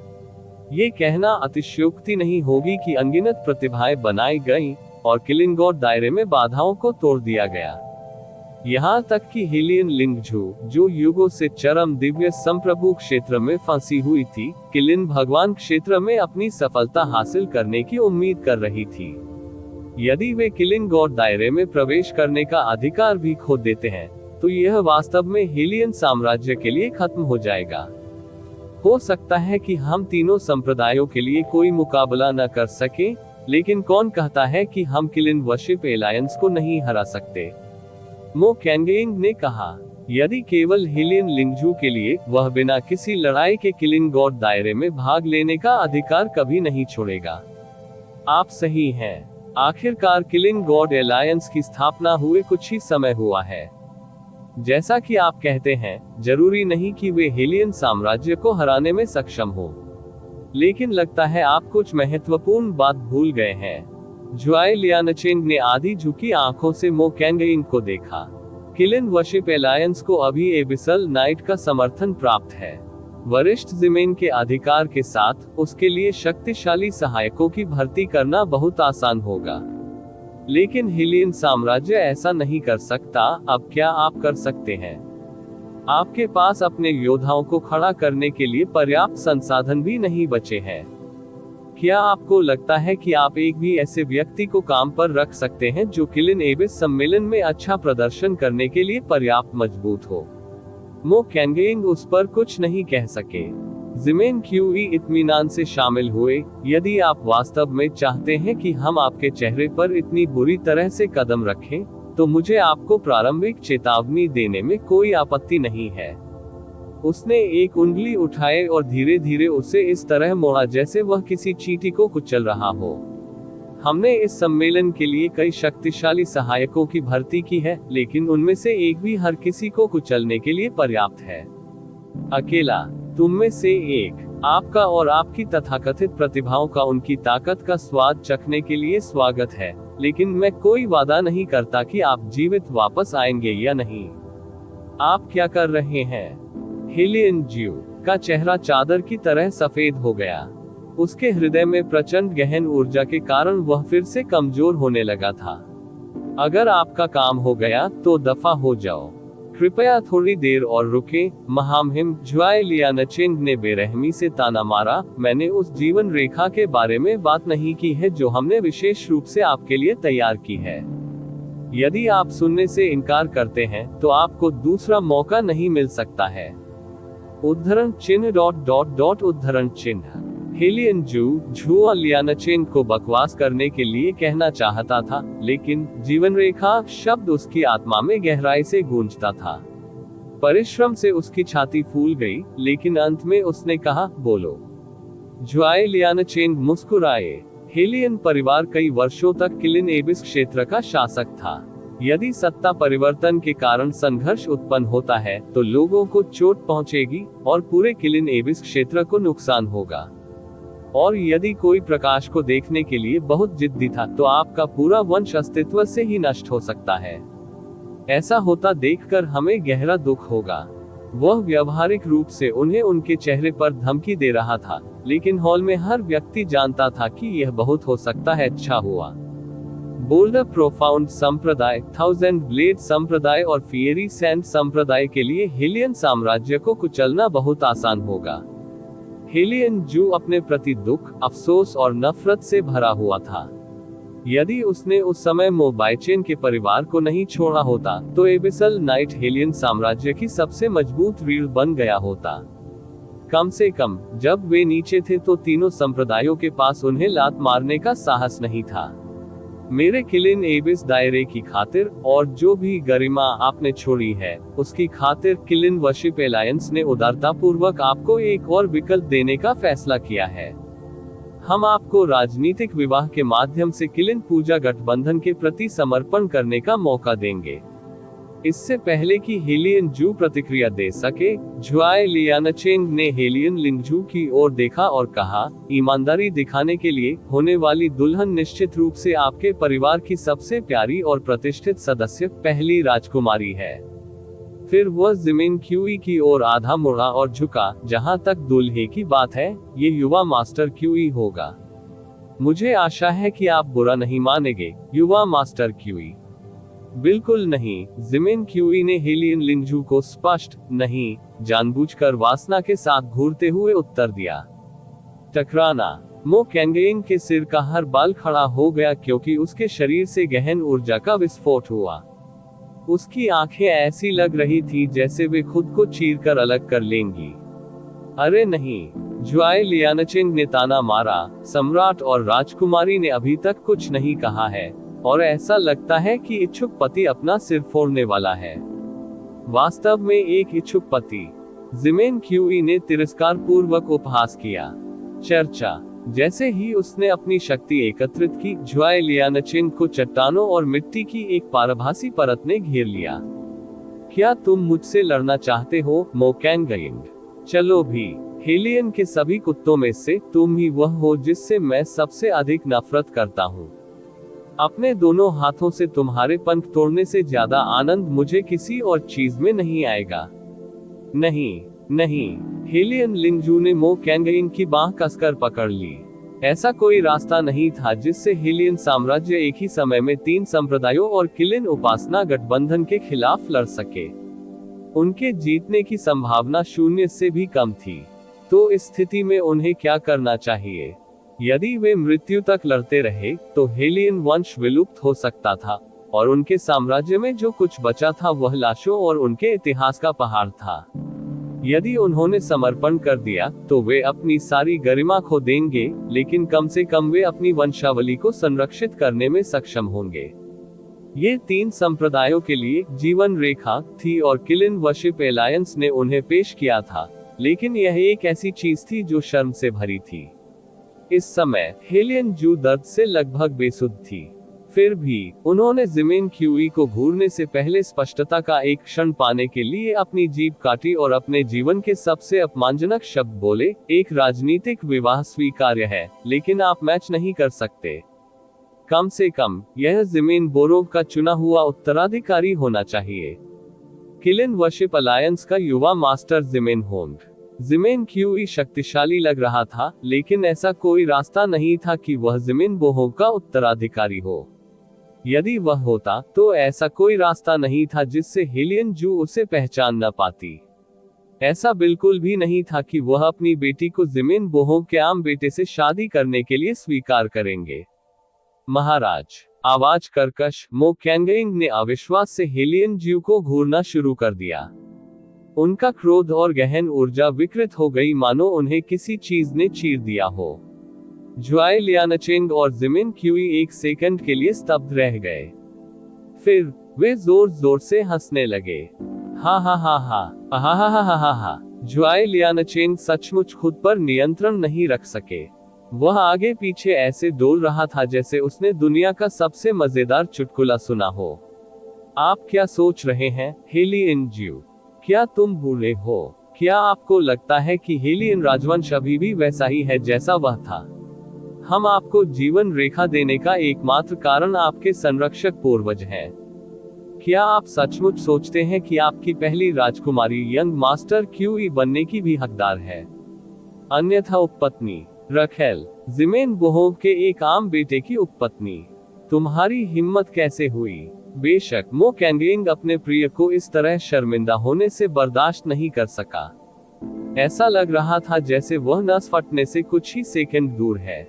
ये कहना अतिशयोक्ति नहीं होगी कि अनगिनत प्रतिभाएं बनाई गईं और किलिन गॉड दायरे में बाधाओं को तोड़ दिया गया। यहाँ तक कि हेलियन लिंगजू, जो युगों से चरम दिव्य संप्रभु क्षेत्र में फंसी हुई थी, किलिन भगवान क्षेत्र में अपनी सफलता हासिल करने की उम्मीद कर रही थी। यदि वे किलिन गॉड दायरे में प्रवेश करने का अधिकार भी खो देते हैं, तो यह वास्तव में हेलियन साम्राज्य के लिए खत्म हो जाएगा। हो सकता है कि हम तीनों संप्रदायों के लिए कोई मुकाबला न कर सके, लेकिन कौन कहता है कि हम किलिन वर्शिप एलायंस को नहीं हरा सकते? मो कैंगेइंग ने कहा। यदि केवल हेलियन लिंगजू के लिए, वह बिना किसी लड़ाई के किलिन गॉड दायरे में भाग लेने का अधिकार कभी नहीं छोड़ेगा। आप सही हैं। आखिरकार किलिन गॉड एलायंस की स्थापना हुए कुछ ही समय हुआ है। जैसा कि आप कहते हैं, जरूरी नहीं कि वे हेलियन साम्राज्य को हराने में सक्षम हो, लेकिन लगता है आप कुछ महत्वपूर्ण बात भूल गए हैं। ज्वाई लियानचेंग ने आधी झुकी आंखों से मो कैंगेइंग को देखा। किलिन वर्शिप एलायंस को अभी एबिसल नाइट का समर्थन प्राप्त है। वरिष्ठ जिमेन के अधिकार के साथ उसके लिए शक्तिशाली सहायकों की भर्ती करना बहुत आसान होगा। लेकिन हेलियन साम्राज्य ऐसा नहीं कर सकता। अब क्या आप कर सकते हैं? आपके पास अपने योद्धाओं को खड़ा करने के लिए पर्याप्त संसाधन भी नहीं बचे हैं। क्या आपको लगता है कि आप एक भी ऐसे व्यक्ति को काम पर रख सकते हैं जो किलिन एबिस सम्मेलन में अच्छा प्रदर्शन करने के लिए पर्याप्त मजबूत हो? मो कैंगेइंग उस पर कुछ नहीं कह सके। जिमेन क्यूई इत्मीनान से शामिल हुए। यदि आप वास्तव में चाहते हैं कि हम आपके चेहरे पर इतनी बुरी तरह से कदम रखें, तो मुझे आपको प्रारंभिक चेतावनी देने में कोई आपत्ति नहीं है। उसने एक उंगली उठाए और धीरे धीरे उसे इस तरह मोड़ा जैसे वह किसी चींटी को कुचल रहा हो। हमने इस सम्मेलन के लिए कई शक्तिशाली सहायकों की भर्ती की है, लेकिन उनमें से एक भी हर किसी को कुचलने के लिए पर्याप्त है। अकेला तुम में से एक, आपका और आपकी तथाकथित प्रतिभाओं का उनकी ताकत का स्वाद चखने के लिए स्वागत है, लेकिन मैं कोई वादा नहीं करता कि आप जीवित वापस आएंगे या नहीं। आप क्या कर रहे हैं? हेलियन जू का चेहरा चादर की तरह सफेद हो गया। उसके हृदय में प्रचंड गहन ऊर्जा के कारण वह फिर से कमजोर होने लगा था। अगर आपका काम हो गया तो दफा हो जाओ। कृपया थोड़ी देर और रुके। महामहिम ज्वाई लियानचेंग ने बेरहमी से ताना मारा। मैंने उस जीवन रेखा के बारे में बात नहीं की है जो हमने विशेष रूप से आपके लिए तैयार की है। यदि आप सुनने से इनकार करते हैं, तो आपको दूसरा मौका नहीं मिल सकता है। उद्धरण चिन्ह उद्धरण चिन्ह। हेलियन जू झुआ लियानचेन को बकवास करने के लिए कहना चाहता था, लेकिन जीवन रेखा शब्द उसकी आत्मा में गहराई से गूंजता था। परिश्रम से उसकी छाती फूल गई, लेकिन अंत में उसने कहा, बोलो। झुआए लियानचेन मुस्कुराए। हेलियन परिवार कई वर्षों तक किलिन एबिस क्षेत्र का शासक था। यदि सत्ता परिवर्तन के कारण संघर्ष उत्पन्न होता है तो लोगों को चोट पहुंचेगी और पूरे किलिन एबिस क्षेत्र को नुकसान होगा। और यदि कोई प्रकाश को देखने के लिए बहुत जिद्दी था तो आपका पूरा वंश अस्तित्व से ही नष्ट हो सकता है। ऐसा होता देखकर हमें गहरा दुख होगा। वह व्यावहारिक रूप से उन्हें उनके चेहरे पर धमकी दे रहा था, लेकिन हॉल में हर व्यक्ति जानता था कि यह बहुत हो सकता है अच्छा हुआ। बोल्डर प्रोफाउंड संप्रदाय, थाउजेंड ब्लेड संप्रदाय और फियरी सैंड संप्रदाय के लिए हेलियन साम्राज्य को कुचलना बहुत आसान होगा। हेलियन जू अपने प्रति दुख, अफसोस और नफरत से भरा हुआ था। यदि उसने उस समय मोबाइचेन के परिवार को नहीं छोड़ा होता तो एबिसल नाइट हेलियन साम्राज्य की सबसे मजबूत रीढ़ बन गया होता। कम से कम जब वे नीचे थे तो तीनों संप्रदायों के पास उन्हें लात मारने का साहस नहीं था। मेरे किलिन एबिस दायरे की खातिर और जो भी गरिमा आपने छोड़ी है उसकी खातिर किलिन वर्शिप एलायंस ने उदारतापूर्वक आपको एक और विकल्प देने का फैसला किया है। हम आपको राजनीतिक विवाह के माध्यम से किलिन पूजा गठबंधन के प्रति समर्पण करने का मौका देंगे। इससे पहले कि हेलियन जू प्रतिक्रिया दे सके, झुआए लियानचेन ने हेलियन लिंगजू की ओर देखा और कहा, ईमानदारी दिखाने के लिए होने वाली दुल्हन निश्चित रूप से आपके परिवार की सबसे प्यारी और प्रतिष्ठित सदस्य पहली राजकुमारी है। फिर वह जमीन क्यूई की ओर आधा मुड़ा और झुका, जहां तक दूल्हे की बात है, ये युवा मास्टर क्यूई होगा। मुझे आशा है कि आप बुरा नहीं मानेंगे, युवा मास्टर क्यूई। बिल्कुल नहीं, जिमिन क्यूई ने हेलियन लिंगजू को स्पष्ट नहीं, जानबूझकर वासना के साथ घूरते हुए उत्तर दिया। टकराना। मो कैंगेइन के सिर का हर बाल खड़ा हो गया क्योंकि उसके शरीर से गहन ऊर्जा का विस्फोट हुआ। उसकी आंखें ऐसी लग रही थी जैसे वे खुद को चीरकर अलग कर लेंगी। अरे नहीं, झुआए लियानचेन ने ताना मारा, सम्राट और राजकुमारी ने अभी तक कुछ नहीं कहा है, और ऐसा लगता है कि इच्छुक पति अपना सिर फोड़ने वाला है। वास्तव में एक इच्छुक पति। जिमेन क्यूई ने तिरस्कार पूर्वक उपहास किया। चर्चा। जैसे ही उसने अपनी शक्ति एकत्रित की, झुआए लियानचेन को चट्टानों और मिट्टी की एक पारभासी परत ने घेर लिया। क्या तुम मुझसे लड़ना चाहते हो, मो कैंगेइन? चलो भी। हेलियन के सभी कुत्तों में से तुम ही वह हो जिससे मैं सबसे अधिक नफरत करता हूँ। अपने दोनों हाथों से तुम्हारे पंख तोड़ने से ज्यादा आनंद मुझे किसी और चीज में नहीं आएगा। नहीं, नहीं। हेलियन लिंगजू ने मो कैंगेइन की बांह कसकर पकड़ ली। ऐसा कोई रास्ता नहीं था जिससे हेलियन साम्राज्य एक ही समय में 3 संप्रदायों और किलिन उपासना गठबंधन के खिलाफ लड़ सके। उनके जीतने की संभावना 0 से भी कम थी। तो इस स्थिति में उन्हें क्या करना चाहिए? यदि वे मृत्यु तक लड़ते रहे तो हेलियन वंश विलुप्त हो सकता था, और उनके साम्राज्य में जो कुछ बचा था वह लाशों और उनके इतिहास का पहाड़ था। यदि उन्होंने समर्पण कर दिया तो वे अपनी सारी गरिमा खो देंगे, लेकिन कम से कम वे अपनी वंशावली को संरक्षित करने में सक्षम होंगे। ये 3 संप्रदायों के लिए जीवन रेखा थी और किलिन वर्शिप एलायंस ने उन्हें पेश किया था, लेकिन यह एक ऐसी चीज थी जो शर्म से भरी थी। इस समय हेलियन जू दर्द से लगभग बेसुध थी। फिर भी उन्होंने जिमेन क्यूई को घूरने से पहले स्पष्टता का एक क्षण पाने के लिए अपनी जीभ काटी और अपने जीवन के सबसे अपमानजनक शब्द बोले, एक राजनीतिक विवाह स्वीकार्य है, लेकिन आप मैच नहीं कर सकते। कम से कम यह जिमेन बोरोव का चुना हुआ उत्तराधिकारी होना चाहिए। किलिन वर्शिप अलायंस का युवा master Zeeman Hong. Zeeman QE शक्तिशाली लग रहा था, लेकिन ऐसा कोई रास्ता नहीं था कि वह जिमेन बोहोंग का उत्तराधिकारी हो। यदि वह होता तो ऐसा कोई रास्ता नहीं था जिससे हेलियन जू उसे पहचान न पाती। ऐसा बिल्कुल भी नहीं था कि वह अपनी बेटी को जिमेन बोहोंग के आम बेटे से शादी करने के लिए स्वीकार करेंगे। महाराज। आवाज कर्कश, मो कैंगेइन ने अविश्वास से हेलियन जू को घूरना शुरू कर दिया। उनका क्रोध और गहन ऊर्जा विकृत हो गई, मानो उन्हें किसी चीज ने चीर दिया हो। जुआई लियानचेंग और जिमिन क्यूई एक सेकंड के लिए स्तब्ध रह गए। फिर वे जोर जोर से हंसने लगे। हा हा हा हा हा हा हा हा हा। जुआई लियानचेंग सचमुच खुद पर नियंत्रण नहीं रख सके। वह आगे पीछे ऐसे डोल रहा था जैसे उसने दुनिया का सबसे मजेदार चुटकुला सुना हो। आप क्या सोच रहे हैं, हेलियन ज्यू? क्या तुम बूढ़े हो? क्या आपको लगता है कि हेलियन राजवंश अभी भी वैसा ही है जैसा वह था? हम आपको जीवन रेखा देने का एकमात्र कारण आपके संरक्षक पूर्वज हैं। क्या आप सचमुच सोचते हैं कि आपकी पहली राजकुमारी यंग मास्टर क्यूई बनने की भी हकदार है? अन्यथा उपपत्नी रखेल, जिमेन बोहोव के एक आम बेटे की उपपत्नी। तुम्हारी हिम्मत कैसे हुई? बेशक मो कैंगेंग अपने प्रिय को इस तरह शर्मिंदा होने से बर्दाश्त नहीं कर सका। ऐसा लग रहा था जैसे वह नस फटने से कुछ ही सेकंड दूर है।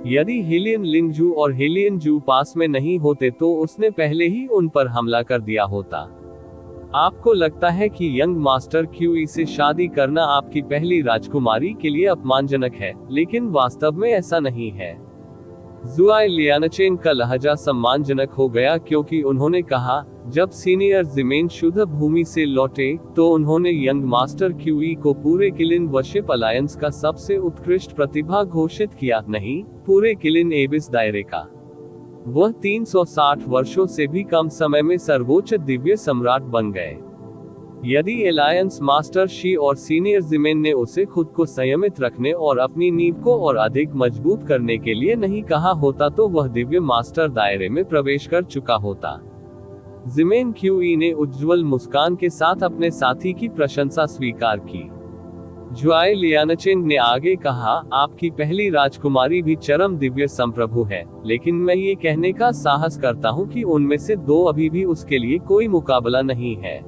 यदि हेलियन लिंगजू और हेलियन जू पास में नहीं होते तो उसने पहले ही उन पर हमला कर दिया होता। आपको लगता है कि यंग मास्टर क्यूई से शादी करना आपकी पहली राजकुमारी के लिए अपमानजनक है, लेकिन वास्तव में ऐसा नहीं है। जुआई लियानचेंग का लहजा सम्मानजनक हो गया क्योंकि उन्होंने कहा, जब सीनियर जिमेन शुद्ध भूमि से लौटे तो उन्होंने यंग मास्टर क्यूई को पूरे किलिन वर्शिप अलायंस का सबसे उत्कृष्ट प्रतिभा घोषित किया, नहीं, पूरे किलिन एबिस दायरे का। वह 360 वर्षों से भी कम समय में सर्वोच्च दिव्य सम्राट बन गए। यदि एलायंस मास्टर शी और सीनियर जिमेन ने उसे खुद को संयमित रखने और अपनी नींव को और अधिक मजबूत करने के लिए नहीं कहा होता तो वह दिव्य मास्टर दायरे में प्रवेश कर चुका होता। जिमेन क्यूई ने उज्ज्वल मुस्कान के साथ अपने साथी की प्रशंसा स्वीकार की। जुआई लियानचेंग ने आगे कहा, आपकी पहली राजकुमारी भी चरम दिव्य संप्रभु है, लेकिन मैं ये कहने का साहस करता हूँ कि उनमें से दो अभी भी उसके लिए कोई मुकाबला नहीं है।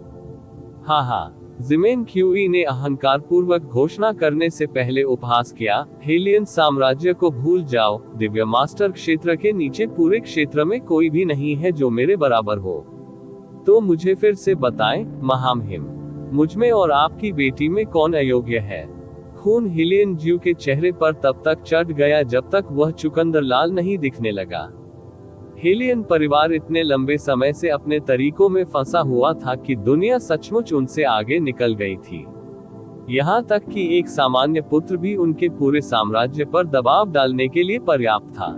हाँ हाँ, जिमेन क्यूई ने अहंकार पूर्वक घोषणा करने से पहले उपहास किया, हेलियन साम्राज्य को भूल जाओ, दिव्य मास्टर क्षेत्र के नीचे पूरे क्षेत्र में कोई भी नहीं है जो मेरे बराबर हो। तो मुझे फिर से बताएं, महामहिम, मुझमें और आपकी बेटी में कौन अयोग्य है? खून हेलियन ज्यू के चेहरे पर तब तक चढ़ गया जब तक वह चुकंदर लाल नहीं दिखने लगा। हेलियन परिवार इतने लंबे समय से अपने तरीकों में फंसा हुआ था कि दुनिया सचमुच उनसे आगे निकल गई थी। यहाँ तक कि एक सामान्य पुत्र भी उनके पूरे साम्राज्य पर दबाव डालने के लिए पर्याप्त था।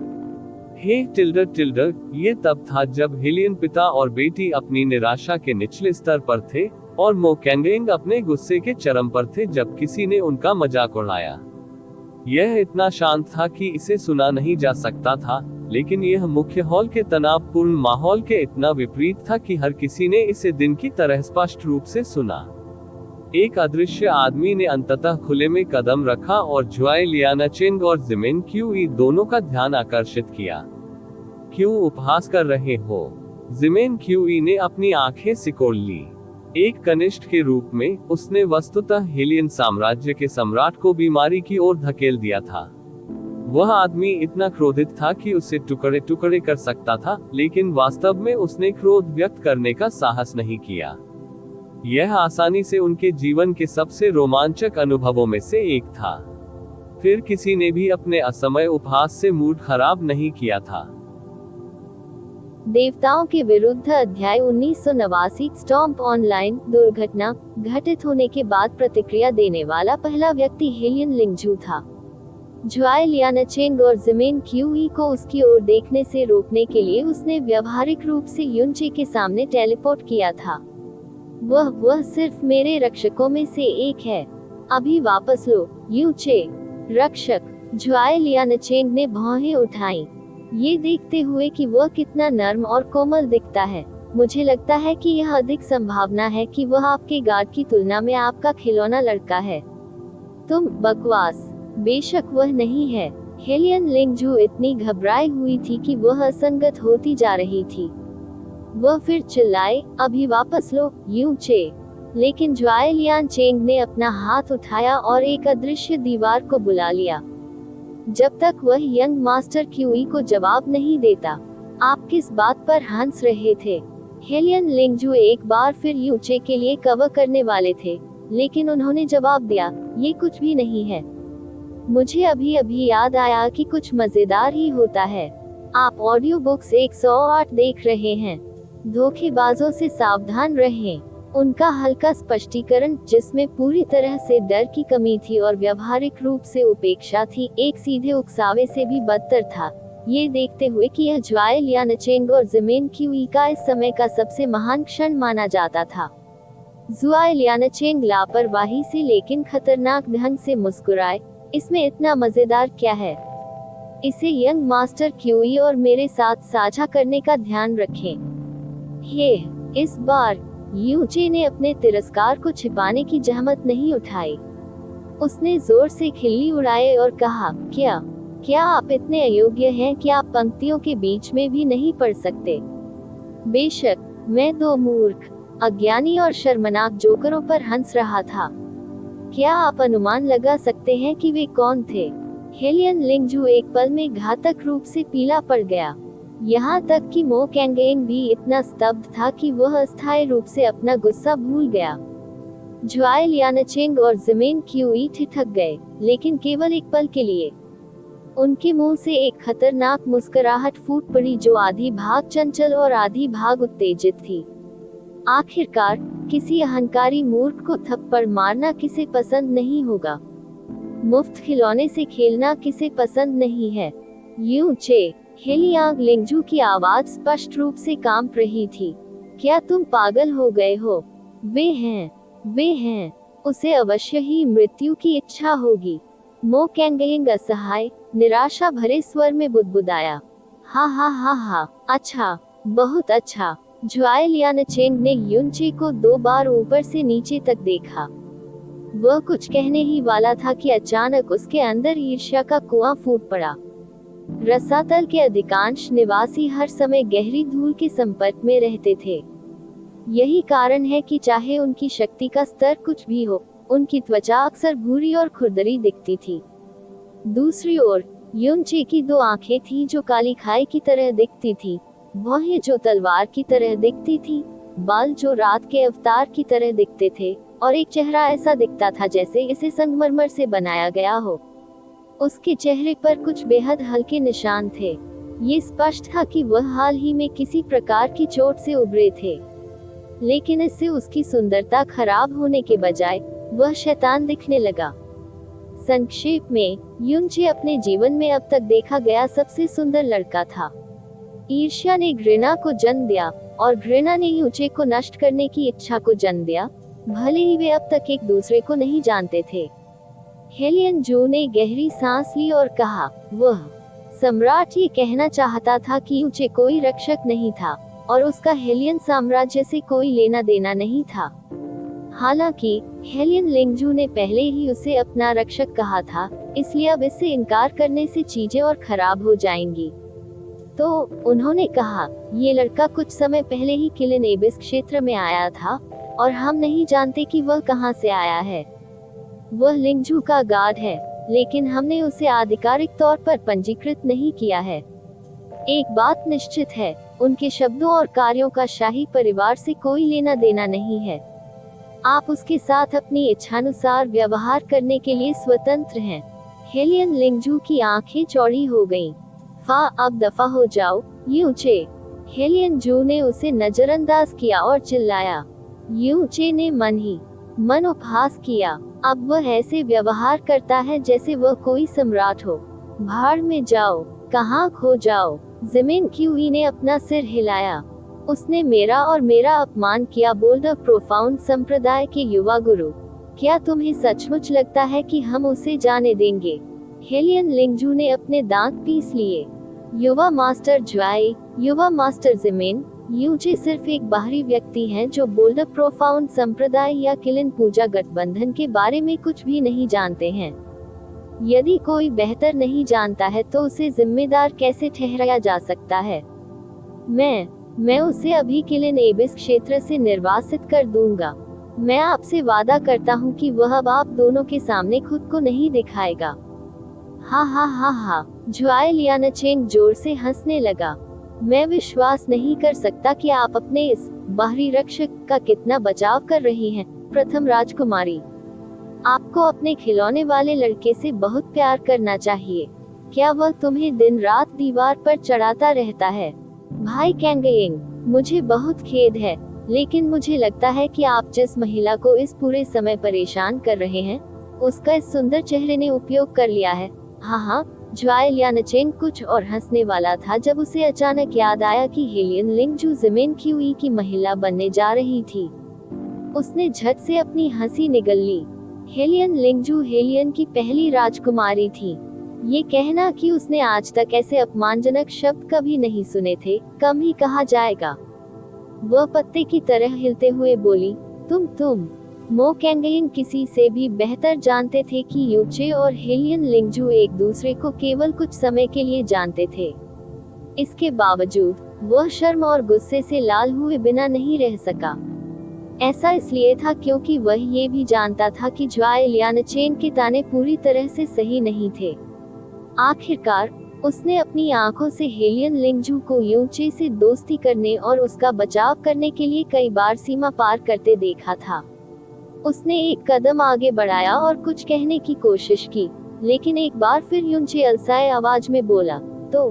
हे टिल्डर, ये तब था जब हेलियन पिता और बेटी अपनी निराशा के निचले स्तर पर थे और मो कैंगेंग अपने गुस्से के चरम पर थे जब किसी ने उनका मजाक उड़ाया। यह इतना शांत था कि इसे सुना नहीं जा सकता था, लेकिन यह मुख्य हॉल के तनावपूर्ण माहौल के इतना विपरीत था कि हर किसी ने इसे दिन की तरह स्पष्ट रूप से सुना। एक अदृश्य आदमी ने अंततः खुले में कदम रखा और जुआई लियानचेंग और जिमेन क्यूई दोनों का ध्यान आकर्षित किया। क्यों उपहास कर रहे हो? जिमेन क्यूई ने अपनी आंखें सिकोड़ ली। एक कनिष्ठ के रूप में उसने वस्तुतः हेलियन साम्राज्य के सम्राट को बीमारी की ओर धकेल दिया था। वह आदमी इतना क्रोधित था कि उसे टुकड़े टुकड़े कर सकता था, लेकिन वास्तव में उसने क्रोध व्यक्त करने का साहस नहीं किया। यह आसानी से उनके जीवन के सबसे रोमांचक अनुभवों में से एक था। फिर किसी ने भी अपने असमय उपहास से मूड खराब नहीं किया था। देवताओं के विरुद्ध अध्याय 1989 स्टॉम्प ऑनलाइन। दुर्घटना घटित होने के बाद प्रतिक्रिया देने वाला पहला व्यक्ति हेलियन लिंगजू था। जुआई लियानचेंग और जिमेन क्यूई को उसकी ओर देखने से रोकने के लिए उसने व्यावहारिक रूप से युनचे के सामने टेलीपोर्ट किया था। वह सिर्फ मेरे रक्षकों में से एक है। अभी वापस लो, युनचे। रक्षक। जुआई लियानचेंग ने भौहें उठाई, ये देखते हुए कि वह कितना नर्म और कोमल दिखता है। मुझे लगता है कि यह अधिक संभावना है कि वह आपके गार्ड की तुलना में आपका खिलौना लड़का है। तुम बकवास। बेशक वह नहीं है। हेलियन लिंगजू इतनी घबराई हुई थी कि वह असंगत होती जा रही थी। वह फिर चिल्लाए, अभी वापस लो, युनचे। लेकिन जुआई लियानचेंग ने अपना हाथ उठाया और एक अदृश्य दीवार को बुला लिया। जब तक वह यंग मास्टर क्यूई को जवाब नहीं देता। आप किस बात पर हंस रहे थे? हेलियन लिंगजू एक बार फिर यूचे के लिए कवर करने वाले थे, लेकिन उन्होंने जवाब दिया, ये कुछ भी नहीं है। मुझे अभी अभी याद आया कि कुछ मजेदार ही होता है। आप ऑडियो बुक्स 108 देख रहे हैं। धोखेबाजों से सावधान रहें। उनका हल्का स्पष्टीकरण, जिसमें पूरी तरह से डर की कमी थी और व्यवहारिक रूप से उपेक्षा थी, एक सीधे उकसावे से भी बदतर था। ये देखते हुए कि यह ज्वाई लियानचेंग और ज़िमेन क्यूई का इस समय का सबसे महान क्षण माना जाता था। ज्वाई लियानचेंग लापरवाही से लेकिन खतरनाक ढंग से मुस्कुराए। इसमें इतना मजेदार क्या है? इसे यंग मास्टर क्यूई और मेरे साथ साझा करने का ध्यान रखें। हे, इस बार यूचे ने अपने तिरस्कार को छिपाने की जहमत नहीं उठाई। उसने जोर से खिल्ली उड़ाए और कहा, क्या आप इतने अयोग्य हैं कि आप पंक्तियों के बीच में भी नहीं पढ़ सकते? बेशक, मैं दो मूर्ख, अज्ञानी और शर्मनाक जोकरों पर हंस रहा था। क्या आप अनुमान लगा सकते हैं कि वे कौन थे? हेलियन लिंगजू एक पल में घातक रूप से पीला पड़ गया। यहाँ तक कि मो कैंगेंग भी इतना स्तब्ध था कि वह अस्थायी रूप से अपना गुस्सा भूल गया। ज्वाई लियानचेंग और ज़िमेन क्यूई ठिठक गए, लेकिन केवल एक पल के लिए। उनके मुंह से एक खतरनाक मुस्कुराहट फूट पड़ी जो आधी भाग चंचल और आधी भाग उत्तेजित थी। आखिरकार, किसी अहंकारी मूर्ख को थप्पड़ मारना किसे पसंद नहीं होगा? मुफ्त खिलौने से खेलना किसे पसंद नहीं है? यूचे, हेलियांग लिंगजू की आवाज स्पष्ट रूप से कांप रही थी। क्या तुम पागल हो गए हो? वे हैं। उसे अवश्य ही मृत्यु की इच्छा होगी। मो कैंगेंग असहाय, निराशा भरे स्वर में बुदबुदाया। हा, अच्छा, बहुत अच्छा। ज्वाई लियानचेंग ने यूचे को 2 बार ऊपर से नीचे तक देखा। वह कुछ कहने ही वाला था कि अचानक उसके अंदर ईर्ष्या का कुआं फूट पड़ा। रसातल के अधिकांश निवासी हर समय गहरी धूल के संपर्क में रहते थे। यही कारण है कि चाहे उनकी शक्ति का स्तर कुछ भी हो, उनकी त्वचा अक्सर भूरी और खुरदरी दिखती थी। दूसरी ओर, यूचे की 2 आंखें थीं जो काली खाई की तरह दिखती थी, भौहें जो तलवार की तरह दिखती थी, बाल जो रात के अवतार की तरह दिखते थे, और एक चेहरा ऐसा दिखता था जैसे इसे संगमरमर से बनाया गया हो। उसके चेहरे पर कुछ बेहद हल्के निशान थे। ये स्पष्ट था कि वह हाल ही में किसी प्रकार की चोट से उभरे थे, लेकिन इससे उसकी सुंदरता खराब होने के बजाय वह शैतान दिखने लगा। संक्षेप में, यूचे अपने जीवन में अब तक देखा गया सबसे सुंदर लड़का था। ईर्ष्या ने घृणा को जन्म दिया, और घृणा ने यूचे को नष्ट करने की इच्छा को जन्म दिया, भले ही वे अब तक एक दूसरे को नहीं जानते थे। हेलियन जू ने गहरी सांस ली और कहा, वह सम्राट ये कहना चाहता था कि यूचे कोई रक्षक नहीं था, और उसका हेलियन साम्राज्य से कोई लेना देना नहीं था। हालांकि हेलियन लिंगजू ने पहले ही उसे अपना रक्षक कहा था, इसलिए अब इससे इनकार करने से चीजें और खराब हो जाएंगी। तो उन्होंने कहा, ये लड़का कुछ समय पहले ही किलिन एबिस क्षेत्र में आया था, और हम नहीं जानते कि वह कहां से आया है। वह लिंगजू का गार्ड है, लेकिन हमने उसे आधिकारिक तौर पर पंजीकृत नहीं किया है। एक बात निश्चित है, उनके शब्दों और कार्यों का शाही परिवार से कोई लेना देना नहीं है। आप उसके साथ अपनी इच्छानुसार व्यवहार करने के लिए स्वतंत्र हैं। हेलियन लिंगजू की आंखें चौड़ी हो गईं। अब दफा हो जाओ, यूचे। हेलियन जू ने उसे नजरअंदाज किया और चिल्लाया। यूचे ने मन उपहास किया। अब वह ऐसे व्यवहार करता है जैसे वह कोई सम्राट हो। भाड़ में जाओ, कहाँ खो जाओ। ज़िमेन क्यूई ने अपना सिर हिलाया। उसने मेरा अपमान किया, बोल द प्रोफाउंड संप्रदाय के युवा गुरु। क्या तुम्हें सचमुच लगता है कि हम उसे जाने देंगे? हेलियन लिंगजू ने अपने दांत पीस लिए। युवा मास्टर ज्वाई, युवा मास्टर ज़िमेन, यूचे सिर्फ एक बाहरी व्यक्ति हैं जो बोल्डर प्रोफाउंड संप्रदाय या किलिन पूजा गठबंधन के बारे में कुछ भी नहीं जानते हैं। यदि कोई बेहतर नहीं जानता है तो उसे जिम्मेदार कैसे ठहराया जा सकता है? मैं उसे अभी किलिन एबिस क्षेत्र से निर्वासित कर दूंगा। मैं आपसे वादा करता हूँ कि वह अब आप दोनों के सामने खुद को नहीं दिखाएगा। हा, ज्वाई लियानचेंग जोर से हंसने लगा। मैं विश्वास नहीं कर सकता कि आप अपने इस बाहरी रक्षक का कितना बचाव कर रही हैं। प्रथम राजकुमारी, आपको अपने खिलौने वाले लड़के से बहुत प्यार करना चाहिए। क्या वह तुम्हें दिन रात दीवार पर चढ़ाता रहता है? भाई कैंगयिंग, मुझे बहुत खेद है, लेकिन मुझे लगता है कि आप जिस महिला को इस पूरे समय परेशान कर रहे हैं, उसका इस सुंदर चेहरे ने उपयोग कर लिया है। हाँ, ज्वाई लियानचेन कुछ और हंसने वाला था जब उसे अचानक याद आया कि हेलियन लिंगजू ज़मीन क्यूई की महिला बनने जा रही थी। उसने झट से अपनी हंसी निगल ली। हेलियन लिंगजू हेलियन की पहली राजकुमारी थी। ये कहना कि उसने आज तक ऐसे अपमानजनक शब्द कभी नहीं सुने थे, कम ही कहा जाएगा। वह पत्ते की तरह हिलते हुए बोली, तुम मो कैंगयिंग किसी से भी बेहतर जानते थे कि यूचे और हेलियन लिंगजू एक दूसरे को केवल कुछ समय के लिए जानते थे। इसके बावजूद वह शर्म और गुस्से से लाल हुए बिना नहीं रह सका। ऐसा इसलिए था क्योंकि वह ये भी जानता था कि ज्वाई लियानचेन के ताने पूरी तरह से सही नहीं थे। आखिरकार उसने अपनी आंखों से हेलियन लिंगजू को यूचे से दोस्ती करने और उसका बचाव करने के लिए कई बार सीमा पार करते देखा था। उसने एक कदम आगे बढ़ाया और कुछ कहने की कोशिश की, लेकिन एक बार फिर यूचे अलसाए आवाज में बोला, तो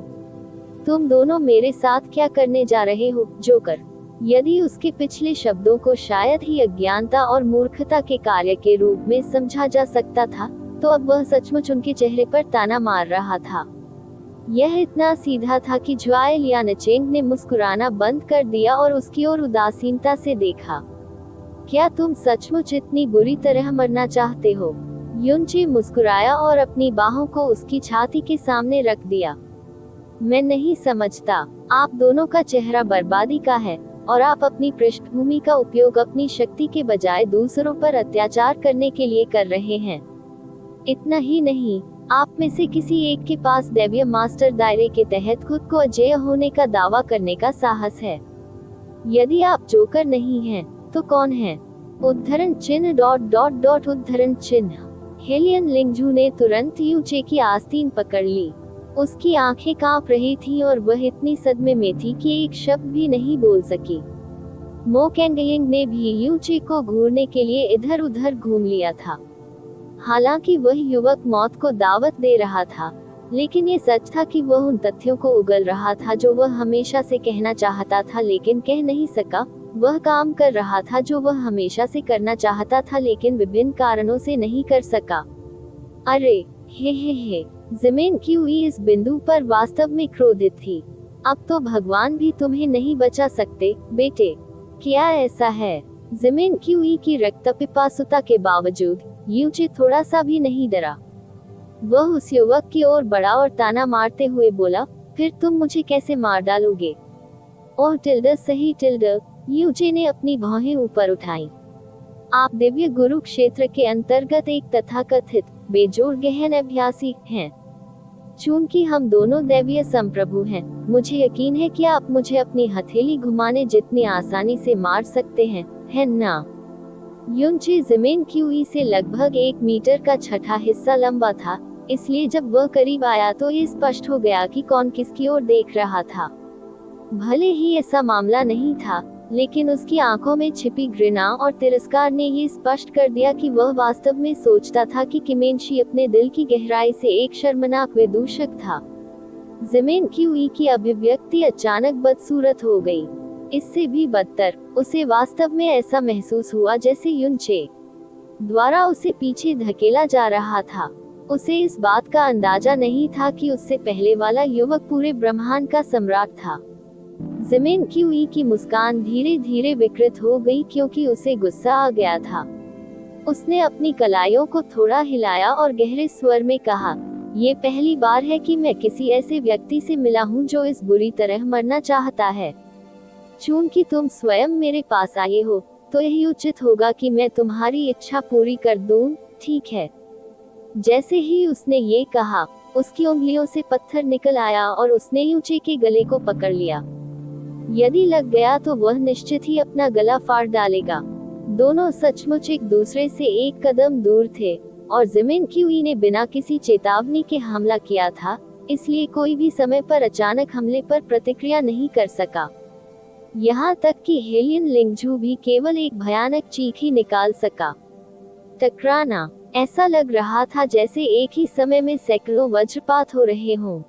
तुम दोनों मेरे साथ क्या करने जा रहे हो, जोकर? यदि उसके पिछले शब्दों को शायद ही अज्ञानता और मूर्खता के कार्य के रूप में समझा जा सकता था, तो अब वह सचमुच उनके चेहरे पर ताना मार रहा था। यह इतना सीधा था कि ज्वाई लियानचेन ने मुस्कुराना बंद कर दिया और उसकी ओर उदासीनता से देखा। क्या तुम सचमुच इतनी बुरी तरह मरना चाहते हो? यूचे मुस्कुराया और अपनी बाहों को उसकी छाती के सामने रख दिया। मैं नहीं समझता, आप दोनों का चेहरा बर्बादी का है, और आप अपनी पृष्ठभूमि का उपयोग अपनी शक्ति के बजाय दूसरों पर अत्याचार करने के लिए कर रहे हैं। इतना ही नहीं, आप में से किसी एक के पास दैवीय मास्टर दायरे के तहत खुद को अजेय होने का दावा करने का साहस है। यदि आप जोकर नहीं हैं, तो कौन है? उद्धरण चिन्ह ... उद्धरण चिन्ह। हेलियन लिंगजू ने तुरंत यूचे की आस्तीन पकड़ ली। उसकी आंखें कांप रही थीं और वह इतनी सदमे में थी कि एक शब्द भी नहीं बोल सकी। मो कैंगयिंग ने भी यूचे को घूरने के लिए इधर उधर घूम लिया था। हालांकि वह युवक मौत को दावत दे रहा था, लेकिन ये सच था कि वह उन तथ्यों को उगल रहा था जो वह हमेशा से कहना चाहता था लेकिन कह नहीं सका। वह काम कर रहा था जो वह हमेशा से करना चाहता था लेकिन विभिन्न कारणों से नहीं कर सका। अरे हे, ज़मीन क्यूई इस बिंदु पर वास्तव में क्रोधित थी। अब तो भगवान भी तुम्हें नहीं बचा सकते, बेटे। क्या ऐसा है? ज़मीन क्यूई की रक्तपिपासुता के बावजूद यूचे थोड़ा सा भी नहीं डरा। वह उस युवक की ओर बढ़ा और ताना मारते हुए बोला, फिर तुम मुझे कैसे मार डालोगे? ओह सही यूचे ने अपनी भौहें ऊपर उठाई। आप दिव्य गुरु क्षेत्र के अंतर्गत एक तथाकथित बेजोड़ गहन अभ्यासी हैं। चूंकि हम दोनों दैवीय संप्रभु हैं, मुझे यकीन है कि आप मुझे अपनी हथेली घुमाने जितनी आसानी से मार सकते हैं, है ना? यूचे ज़मीन क्यूई से लगभग 1 मीटर का छठा हिस्सा लंबा था, इसलिए जब वह करीब आया तो ये स्पष्ट हो गया कि कौन किसकी ओर देख रहा था। भले ही ऐसा मामला नहीं था, लेकिन उसकी आंखों में छिपी घृणा और तिरस्कार ने ये स्पष्ट कर दिया कि वह वास्तव में सोचता था कि किमेंशी अपने दिल की गहराई से एक शर्मनाक विदूषक था। ज़मीन क्यूई की अभिव्यक्ति अचानक बदसूरत हो गई। इससे भी बदतर, उसे वास्तव में ऐसा महसूस हुआ जैसे यूचे द्वारा उसे पीछे धकेला जा रहा था। उसे इस बात का अंदाजा नहीं था कि उससे पहले वाला युवक पूरे ब्रह्मांड का सम्राट था। ज़मीन क्यूई की मुस्कान धीरे धीरे विकृत हो गई क्योंकि उसे गुस्सा आ गया था। उसने अपनी कलाइयों को थोड़ा हिलाया और गहरे स्वर में कहा, ये पहली बार है कि मैं किसी ऐसे व्यक्ति से मिला हूँ जो इस बुरी तरह मरना चाहता है। चूंकि तुम स्वयं मेरे पास आए हो, तो यही उचित होगा कि मैं तुम्हारी इच्छा पूरी कर दूं, ठीक है? जैसे ही उसने ये कहा, उसकी उंगलियों से पत्थर निकल आया और उसने यूचे के गले को पकड़ लिया। यदि लग गया तो वह निश्चित ही अपना गला फाड़ डालेगा। दोनों सचमुच एक दूसरे से एक कदम दूर थे, और ज़मीन क्यूई ने बिना किसी चेतावनी के हमला किया था, इसलिए कोई भी समय पर अचानक हमले पर प्रतिक्रिया नहीं कर सका। यहाँ तक कि हेलियन लिंगझू भी केवल एक भयानक चीख ही निकाल सका। टकराना। ऐसा लग रहा था जैसे एक ही समय में सैकड़ों वज्रपात हो रहे हों।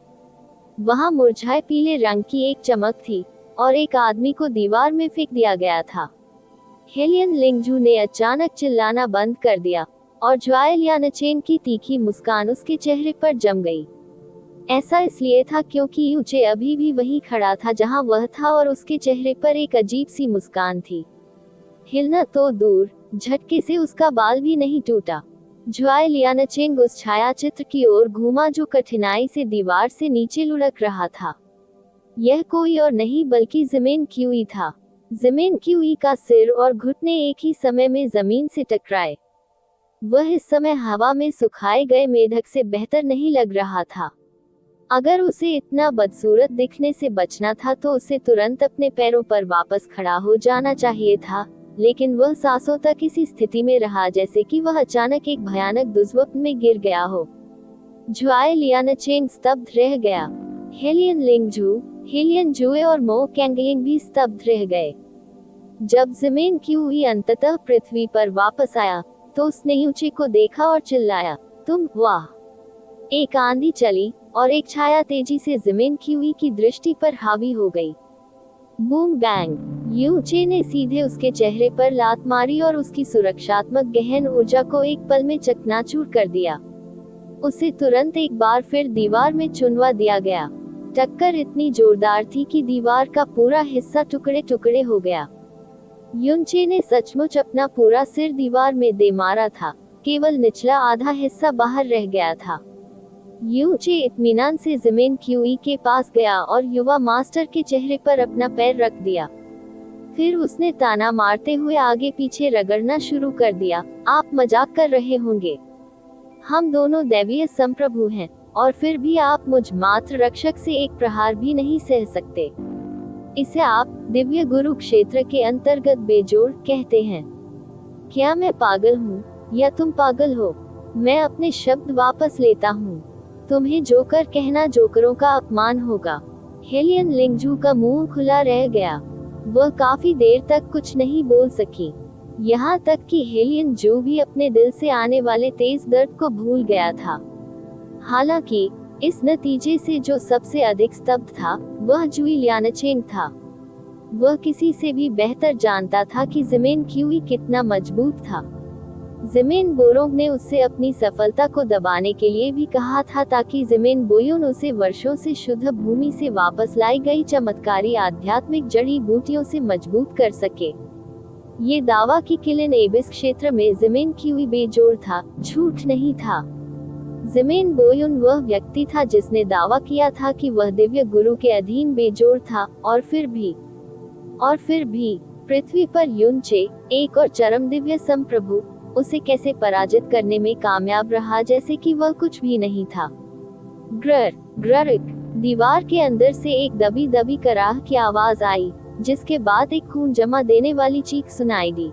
वहां मुरझाए पीले रंग की एक चमक थी और एक आदमी को दीवार में फेंक दिया गया था। हेलियन लिंगझू ने अचानक चिल्लाना बंद कर दिया और ज्वाई लियानचेन की तीखी मुस्कान उसके चेहरे पर जम गई। ऐसा इसलिए था क्योंकि यूचे अभी भी वहीं खड़ा था जहां वह था और उसके चेहरे पर एक अजीब सी मुस्कान थी। हिलना तो दूर, झटके से उसका बाल भी नहीं टूटा। ज्वाई लियानचेन उस छायाचित्र की ओर घूमा जो कठिनाई से दीवार से नीचे लुढ़क रहा था। यह कोई और नहीं बल्कि ज़िमेन क्यूई था। ज़िमेन क्यूई का सिर और घुटने एक ही समय में जमीन से टकराए। वह इस समय हवा में सुखाए गए मेढक से बेहतर नहीं लग रहा था। अगर उसे इतना बदसूरत दिखने से बचना था तो उसे तुरंत अपने पैरों पर वापस खड़ा हो जाना चाहिए था, लेकिन वह सांसों तक इसी स्थिति में रहा जैसे कि वह अचानक एक भयानक दुर्स्वप्न में गिर गया हो। ज्वाई लियानचेन स्तब्ध रह गया। हेलियन लिंगझू, हेलियन जुए और मो कैंगयिंग भी स्तब्ध रह गए। जब ज़िमेन क्यूई अंततः पृथ्वी पर वापस आया तो उसने यूचे को देखा और चिल्लाया, तुम, वाह! एक आंधी चली और एक छाया तेजी से ज़िमेन क्यूई की दृष्टि पर हावी हो गई। Boom bang! यूचे ने सीधे उसके चेहरे पर लात मारी और उसकी सुरक्षात्मक गहन ऊर्जा को एक पल में चकनाचूर कर दिया। उसे तुरंत एक बार फिर दीवार में चुनवा दिया गया। टक्कर इतनी जोरदार थी कि दीवार का पूरा हिस्सा टुकड़े टुकड़े हो गया। यूचे ने सचमुच अपना पूरा सिर दीवार में दे मारा था, केवल निचला आधा हिस्सा बाहर रह गया था। यूचे इत्मीनान से ज़िमेन क्यूई के पास गया और युवा मास्टर के चेहरे पर अपना पैर रख दिया। फिर उसने ताना मारते हुए आगे पीछे रगड़ना शुरू कर दिया, आप मजाक कर रहे होंगे। हम दोनों दैवीय संप्रभु हैं और फिर भी आप मुझ मात्र रक्षक से एक प्रहार भी नहीं सह सकते। इसे आप दिव्य गुरु क्षेत्र के अंतर्गत बेजोड़ कहते हैं। क्या मैं पागल हूँ या तुम पागल हो? मैं अपने शब्द वापस लेता हूँ। तुम्हें जोकर कहना जोकरों का अपमान होगा। हेलियन लिंगझू का मुंह खुला रह गया। वह काफी देर तक कुछ नहीं बोल सकी। यहाँ तक कि हेलियन जू भी अपने दिल से आने वाले तेज दर्द को भूल गया था। हालांकि इस नतीजे से जो सबसे अधिक स्तब्ध था वह जुई लियानचेन था। वह किसी से भी बेहतर जानता था कि ज़िमेन क्यूई कितना मजबूत था। ज़िमेन बोरोंग ने उससे अपनी सफलता को दबाने के लिए भी कहा था ताकि ज़िमेन बोयुन उसे वर्षों से शुद्ध भूमि से वापस लाई गई चमत्कारी आध्यात्मिक जड़ी बूटियों से मजबूत कर सके। ये दावा कि किलिन एबिस क्षेत्र में ज़िमेन क्यूई बेजोड़ था, झूठ नहीं था। ज़िमेन बोयुन वह व्यक्ति था जिसने दावा किया था कि वह दिव्य गुरु के अधीन बेजोड़ था, और फिर भी पृथ्वी पर यूचे, एक और चरम दिव्य संप्रभु, उसे कैसे पराजित करने में कामयाब रहा जैसे कि वह कुछ भी नहीं था। ग्ररिक! दीवार के अंदर से एक दबी दबी कराह की आवाज आई, जिसके बाद एक खून जमा देने वाली चीख सुनाई दी।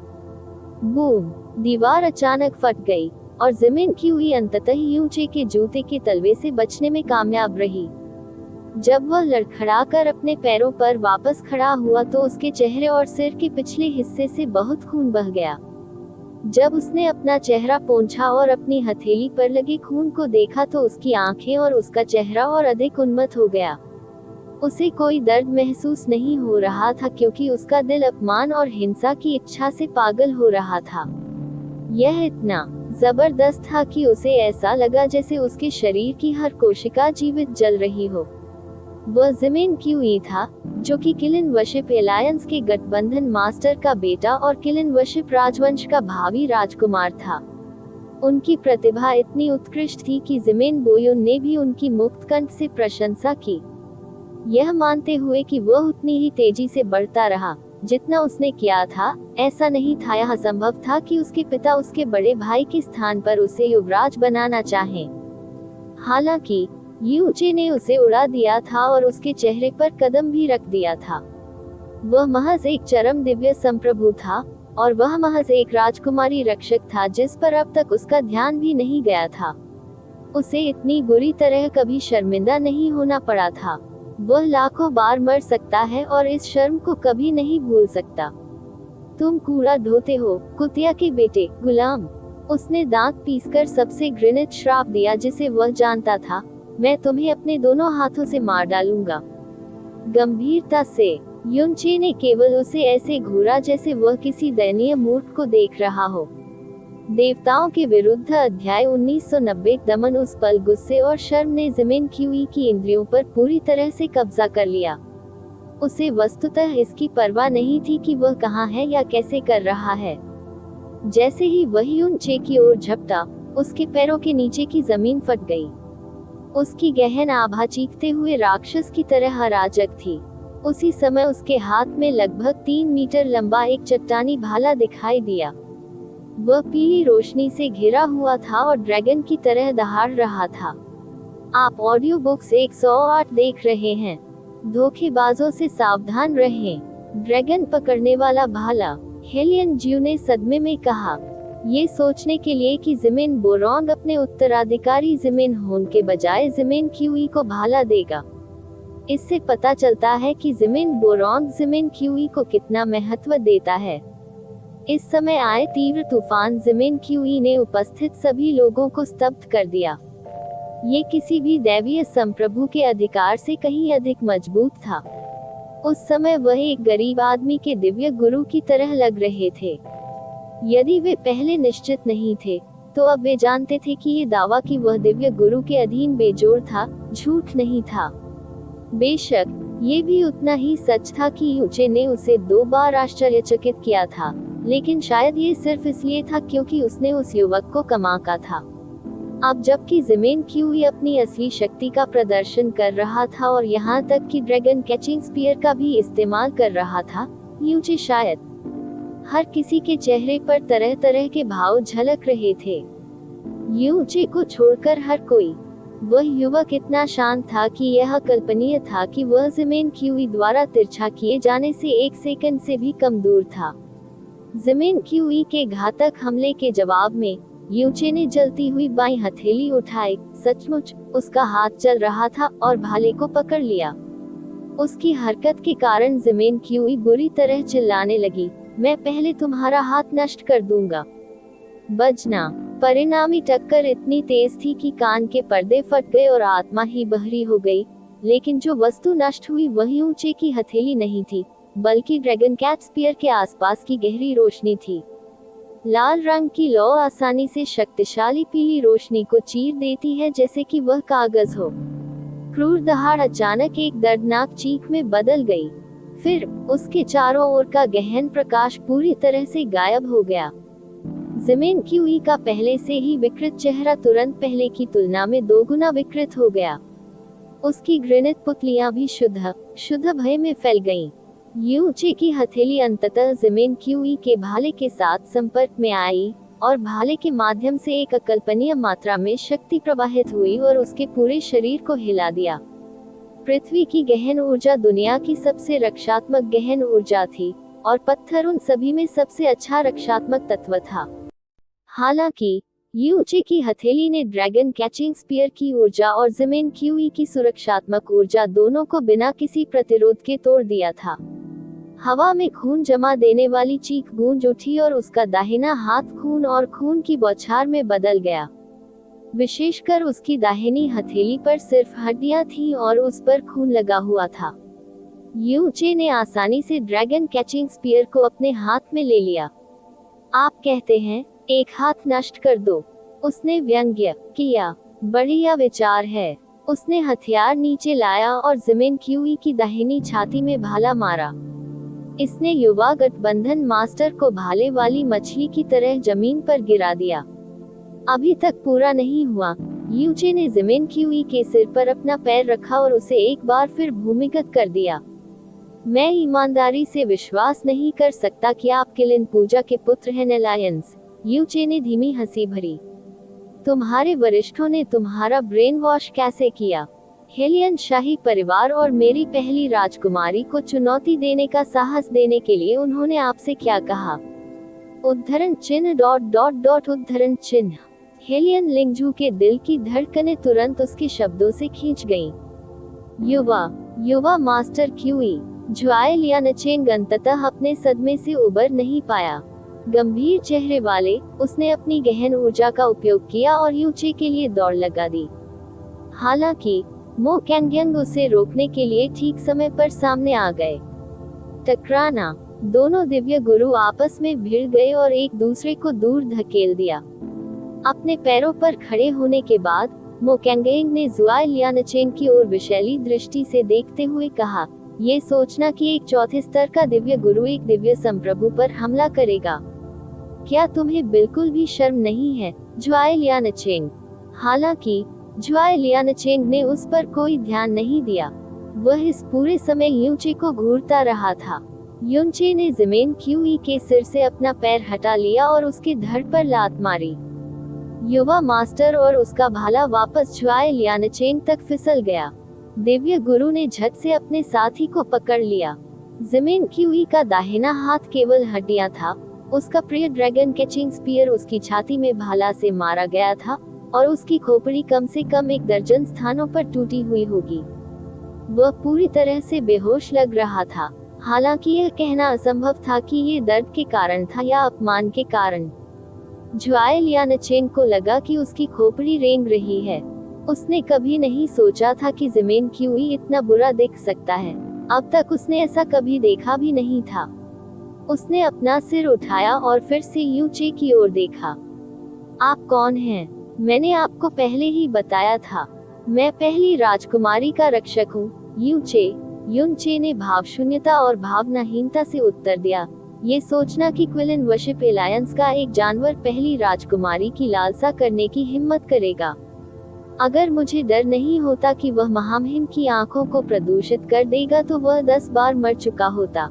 बूम! दीवार अचानक फट गई और ज़िमेन क्यूई अंततः यूचे के जूते के तलवे से बचने में कामयाब रही। जब वह लड़खड़ाकर अपने पैरों पर वापस खड़ा हुआ तो उसके चेहरे और सिर के पिछले हिस्से से बहुत खून बह गया। जब उसने अपना चेहरा पोंछा और अपनी हथेली पर लगे खून को देखा तो उसकी आंखें और उसका चेहरा और अधिक उन्मत्त हो गया। उसे कोई दर्द महसूस नहीं हो रहा था क्योंकि उसका दिल अपमान और हिंसा की इच्छा से पागल हो रहा था। यह इतना जबरदस्त था कि उसे ऐसा लगा जैसे उसके शरीर की हर कोशिका जीवित जल रही हो। वह ज़िमेन क्यूई था, जो कि किलिन वर्शिप एलायंस के गठबंधन मास्टर का बेटा और किलिन वर्शिप राजवंश का भावी राजकुमार था। उनकी प्रतिभा इतनी उत्कृष्ट थी कि ज़िमेन बोयुन ने भी उनकी मुक्त कंठ से प्रशंसा की, यह मानते हुए कि वह उतनी ही तेजी से बढ़ता रहा जितना उसने किया था। ऐसा नहीं था, यह संभव था कि उसके पिता उसके बड़े भाई के स्थान पर उसे युवराज बनाना चाहें। हालांकि यूचे ने उसे उड़ा दिया था और उसके चेहरे पर कदम भी रख दिया था। वह महज एक चरम दिव्य संप्रभु था और वह महज एक राजकुमारी रक्षक था जिस पर अब तक उसका ध्यान भी नहीं गया था। उसे इतनी बुरी तरह कभी शर्मिंदा नहीं होना पड़ा था। वह लाखों बार मर सकता है और इस शर्म को कभी नहीं भूल सकता। तुम कूड़ा ढोते हो, कुतिया के बेटे, गुलाम। उसने दांत पीसकर सबसे घृणित श्राप दिया जिसे वह जानता था, मैं तुम्हें अपने दोनों हाथों से मार डालूंगा। गंभीरता से युनचे ने केवल उसे ऐसे घूरा जैसे वह किसी दयनीय मूर्ख को देख रहा हो। देवताओं के विरुद्ध अध्याय 1990। दमन। उस पल गुस्से और शर्म ने ज़िमिन क्यूई की इंद्रियों पर पूरी तरह से कब्जा कर लिया। उसे वस्तुतः इसकी परवाह नहीं थी कि वह कहाँ है या कैसे कर रहा है। जैसे ही वह युनचे की ओर झपटा, उसके पैरों के नीचे की जमीन फट गई। उसकी गहन आभा चीखते हुए राक्षस की तरह अराजक थी। उसी समय उसके हाथ में लगभग 3 मीटर लंबा एक चट्टानी भाला दिखाई दिया। वह पीली रोशनी से घिरा हुआ था और ड्रैगन की तरह दहाड़ रहा था। आप ऑडियो बुक्स 108 देख रहे हैं। धोखेबाजों से सावधान रहें। ड्रैगन पकड़ने वाला भाला, हेलियन ज्यू ने सदमे में कहा, ये सोचने के लिए कि ज़िमिन बोरोंग अपने उत्तराधिकारी ज़िमिन होन के बजाय ज़िमिन क्यूई को भाला देगा। इससे पता चलता है कि ज़िमिन बोरोंग ज़िमिन क्यूई को कितना महत्व देता है। इस समय आए तीव्र तूफान ज़िमिन क्यूई ने उपस्थित सभी लोगों को स्तब्ध कर दिया। ये किसी भी दैवीय संप्रभु के अधिकार से कहीं अधिक मजबूत था। उस समय वह एक गरीब आदमी के दिव्य गुरु की तरह लग रहे थे। यदि वे पहले निश्चित नहीं थे, तो अब वे जानते थे कि ये दावा कि वह दिव्य गुरु के अधीन बेजोड़ था, झूठ नहीं था। बेशक ये भी उतना ही सच था कि युचे ने उसे 2 बार आश्चर्यचकित किया था, लेकिन शायद ये सिर्फ इसलिए था क्योंकि उसने उस युवक को कमाका था। अब जबकि ज़िमिन क्यूई अपनी असली शक्ति का प्रदर्शन कर रहा था और यहाँ तक कि ड्रैगन कैचिंग स्पीयर का भी इस्तेमाल कर रहा था, युचे शायद हर किसी के चेहरे पर तरह तरह के भाव झलक रहे थे। युचे को छोड़कर हर कोई। वह युवक इतना शांत था कि यह कल्पनीय था कि वह ज़िमिन क्यूई द्वारा तिरछा किए जाने से 1 सेकंड से भी कम दूर था। ज़िमिन क्यूई के घातक हमले के जवाब में युचे ने जलती हुई बाईं हथेली उठाई। सचमुच उसका हाथ चल रहा था और भाले को पकड़ लिया। उसकी हरकत के कारण ज़िमिन क्यूई बुरी तरह चिल्लाने लगी, मैं पहले तुम्हारा हाथ नष्ट कर दूंगा। बजना। परिणामी टक्कर इतनी तेज थी कि कान के पर्दे फट गए और आत्मा ही बहरी हो गई। लेकिन जो वस्तु नष्ट हुई वह युचे की हथेली नहीं थी, बल्कि ड्रैगन कैच स्पीयर के आसपास की गहरी रोशनी थी। लाल रंग की लौ आसानी से शक्तिशाली पीली रोशनी को चीर देती है जैसे कि वह कागज हो। क्रूर दहाड़ अचानक एक दर्दनाक चीख में बदल गई। फिर उसके चारों ओर का गहन प्रकाश पूरी तरह से गायब हो गया। ज़िमिन क्यूई का पहले से ही विकृत चेहरा तुरंत पहले की तुलना में 2 गुना विकृत हो गया। उसकी घृणित पुतलियां भी शुद्ध भय में फैल गईं। युचे की हथेली अंततः ज़िमिन क्यूई के भाले के साथ संपर्क में आई और भाले के माध्यम से एक अकल्पनीय मात्रा में शक्ति प्रवाहित हुई और उसके पूरे शरीर को हिला दिया। पृथ्वी की गहन ऊर्जा दुनिया की सबसे रक्षात्मक गहन ऊर्जा थी और पत्थर उन सभी में सबसे अच्छा रक्षात्मक तत्व था। हालांकि युचे की हथेली ने ड्रैगन कैचिंग स्पीयर की ऊर्जा और ज़िमिन क्यूई की सुरक्षात्मक ऊर्जा दोनों को बिना किसी प्रतिरोध के तोड़ दिया था। हवा में खून जमा देने वाली चीख गूंज उठी और उसका दाहिना हाथ खून और खून की बौछार में बदल गया। विशेषकर उसकी दाहिनी हथेली पर सिर्फ हड्डियां थीं और उस पर खून लगा हुआ था। युचे ने आसानी से ड्रैगन कैचिंग स्पीयर को अपने हाथ में ले लिया। आप कहते हैं, एक हाथ नष्ट कर दो, उसने व्यंग्य किया। बढ़िया विचार है। उसने हथियार नीचे लाया और ज़िमिन क्यूई की दाहिनी छाती में भाला मारा। इसने युवा गठबंधन मास्टर को भाले वाली मछली की तरह जमीन पर गिरा दिया। अभी तक पूरा नहीं हुआ। युचे ने ज़िमिन क्यूई के सिर पर अपना पैर रखा और उसे एक बार फिर भूमिगत कर दिया। मैं ईमानदारी से विश्वास नहीं कर सकता कि आप किलिन पूजा के पुत्र हैं एलायंस। युचे ने धीमी हंसी भरी। तुम्हारे वरिष्ठों ने तुम्हारा ब्रेन वॉश कैसे किया? हेलियन शाही परिवार और मेरी पहली राजकुमारी को चुनौती देने का साहस देने के लिए उन्होंने आपसे क्या कहा? उद्धरण चिन्ह ... उद्धरण चिन्ह। हेलियन लिंगजू के दिल की धड़कनें तुरंत उसके शब्दों से खींच गईं। युवा मास्टर क्यूई जुआई लियानचेंग अंततः अपने सदमे से उबर नहीं पाया। गंभीर चेहरे वाले, उसने अपनी गहन ऊर्जा का उपयोग किया और यूचे के लिए दौड़ लगा दी। हालांकि मो कैंगयंग उसे रोकने के लिए ठीक समय पर सामने आ गए। टकराना, दोनों दिव्य गुरु आपस में भिड़ गए और एक दूसरे को दूर धकेल दिया। अपने पैरों पर खड़े होने के बाद मो कैंगयंग ने जुआई लियानचेंग की ओर विशैली दृष्टि से देखते हुए कहा, ये सोचना कि एक चौथे स्तर का दिव्य गुरु एक दिव्य संप्रभु पर हमला करेगा, क्या तुम्हें बिल्कुल भी शर्म नहीं है, जुआई लियानचेंग? हालांकि जुआई लियानचेंग ने उस पर कोई ध्यान नहीं दिया। वह इस पूरे समय यूचे को घूरता रहा था। यूचे ने जमीन क्यूई के सिर से अपना पैर हटा लिया और उसके धड़ पर लात मारी। युवा मास्टर और उसका भाला वापस जुआई लियानचेंग तक फिसल गया। दिव्य गुरु ने झट से अपने साथी को पकड़ लिया। जमीन क्यूई का दाहिना हाथ केवल हड्डियां था। उसका प्रिय ड्रैगन कैचिंग स्पीयर उसकी छाती में भाला से मारा गया था और उसकी खोपड़ी कम से कम 1 दर्जन स्थानों पर टूटी हुई होगी। वह पूरी तरह से बेहोश लग रहा था। हालांकि यह कहना असंभव था कि ये दर्द के कारण था या अपमान के कारण। जुआई लियानचेंग को लगा कि उसकी खोपड़ी रेंग रही है। उसने कभी नहीं सोचा था कि जमीन क्यूई इतना बुरा दिख सकता है। अब तक उसने ऐसा कभी देखा भी नहीं था। उसने अपना सिर उठाया और फिर से यूचे की ओर देखा। आप कौन हैं? मैंने आपको पहले ही बताया था, मैं पहली राजकुमारी का रक्षक हूँ, यूचे ने भावशून्यता और भावनाहीनता से उत्तर दिया। ये सोचना कि क्विलिन वर्शिप एलायंस का एक जानवर पहली राजकुमारी की लालसा करने की हिम्मत करेगा। अगर मुझे डर नहीं होता कि वह महामहिम की आंखों को प्रदूषित कर देगा तो वह 10 बार मर चुका होता।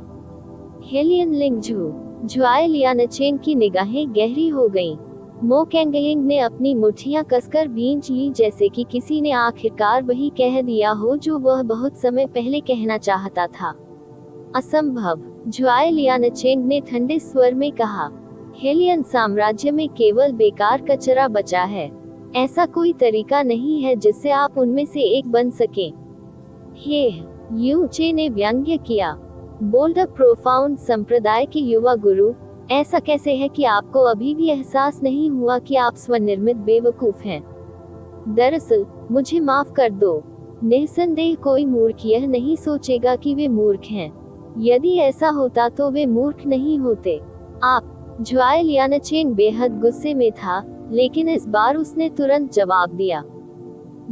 हेलियन लिंगजू, जुआई लियानचेंग की निगाहें गहरी हो गईं। मो कैंगयंग ने अपनी मुट्ठियां कसकर भींच ली, जैसे कि किसी ने आखिरकार वही कह दिया हो जो वह बहुत समय पहले कहना चाहता था। असंभव, जुआई लियानचेंग ने ठंडे स्वर में कहा। हेलियन साम्राज्य में केवल बेकार कचरा बचा है। ऐसा कोई तरीका नहीं है जिससे आप उनमें से एक बन सकें। हे, यूचे ने व्यंग्य किया। बोल्डर प्रोफाउंड संप्रदाय के युवा गुरु, ऐसा कैसे है कि आपको अभी भी एहसास नहीं हुआ कि आप स्वनिर्मित बेवकूफ हैं? दरअसल, मुझे माफ कर दो, निस्संदेह कोई मूर्ख यह नहीं सोचेगा कि वे मूर्ख हैं। यदि ऐसा होता तो वे मूर्ख नहीं होते। आप, जुआई लियानचेंग बेहद गुस्से में था, लेकिन इस बार उसने तुरंत जवाब दिया।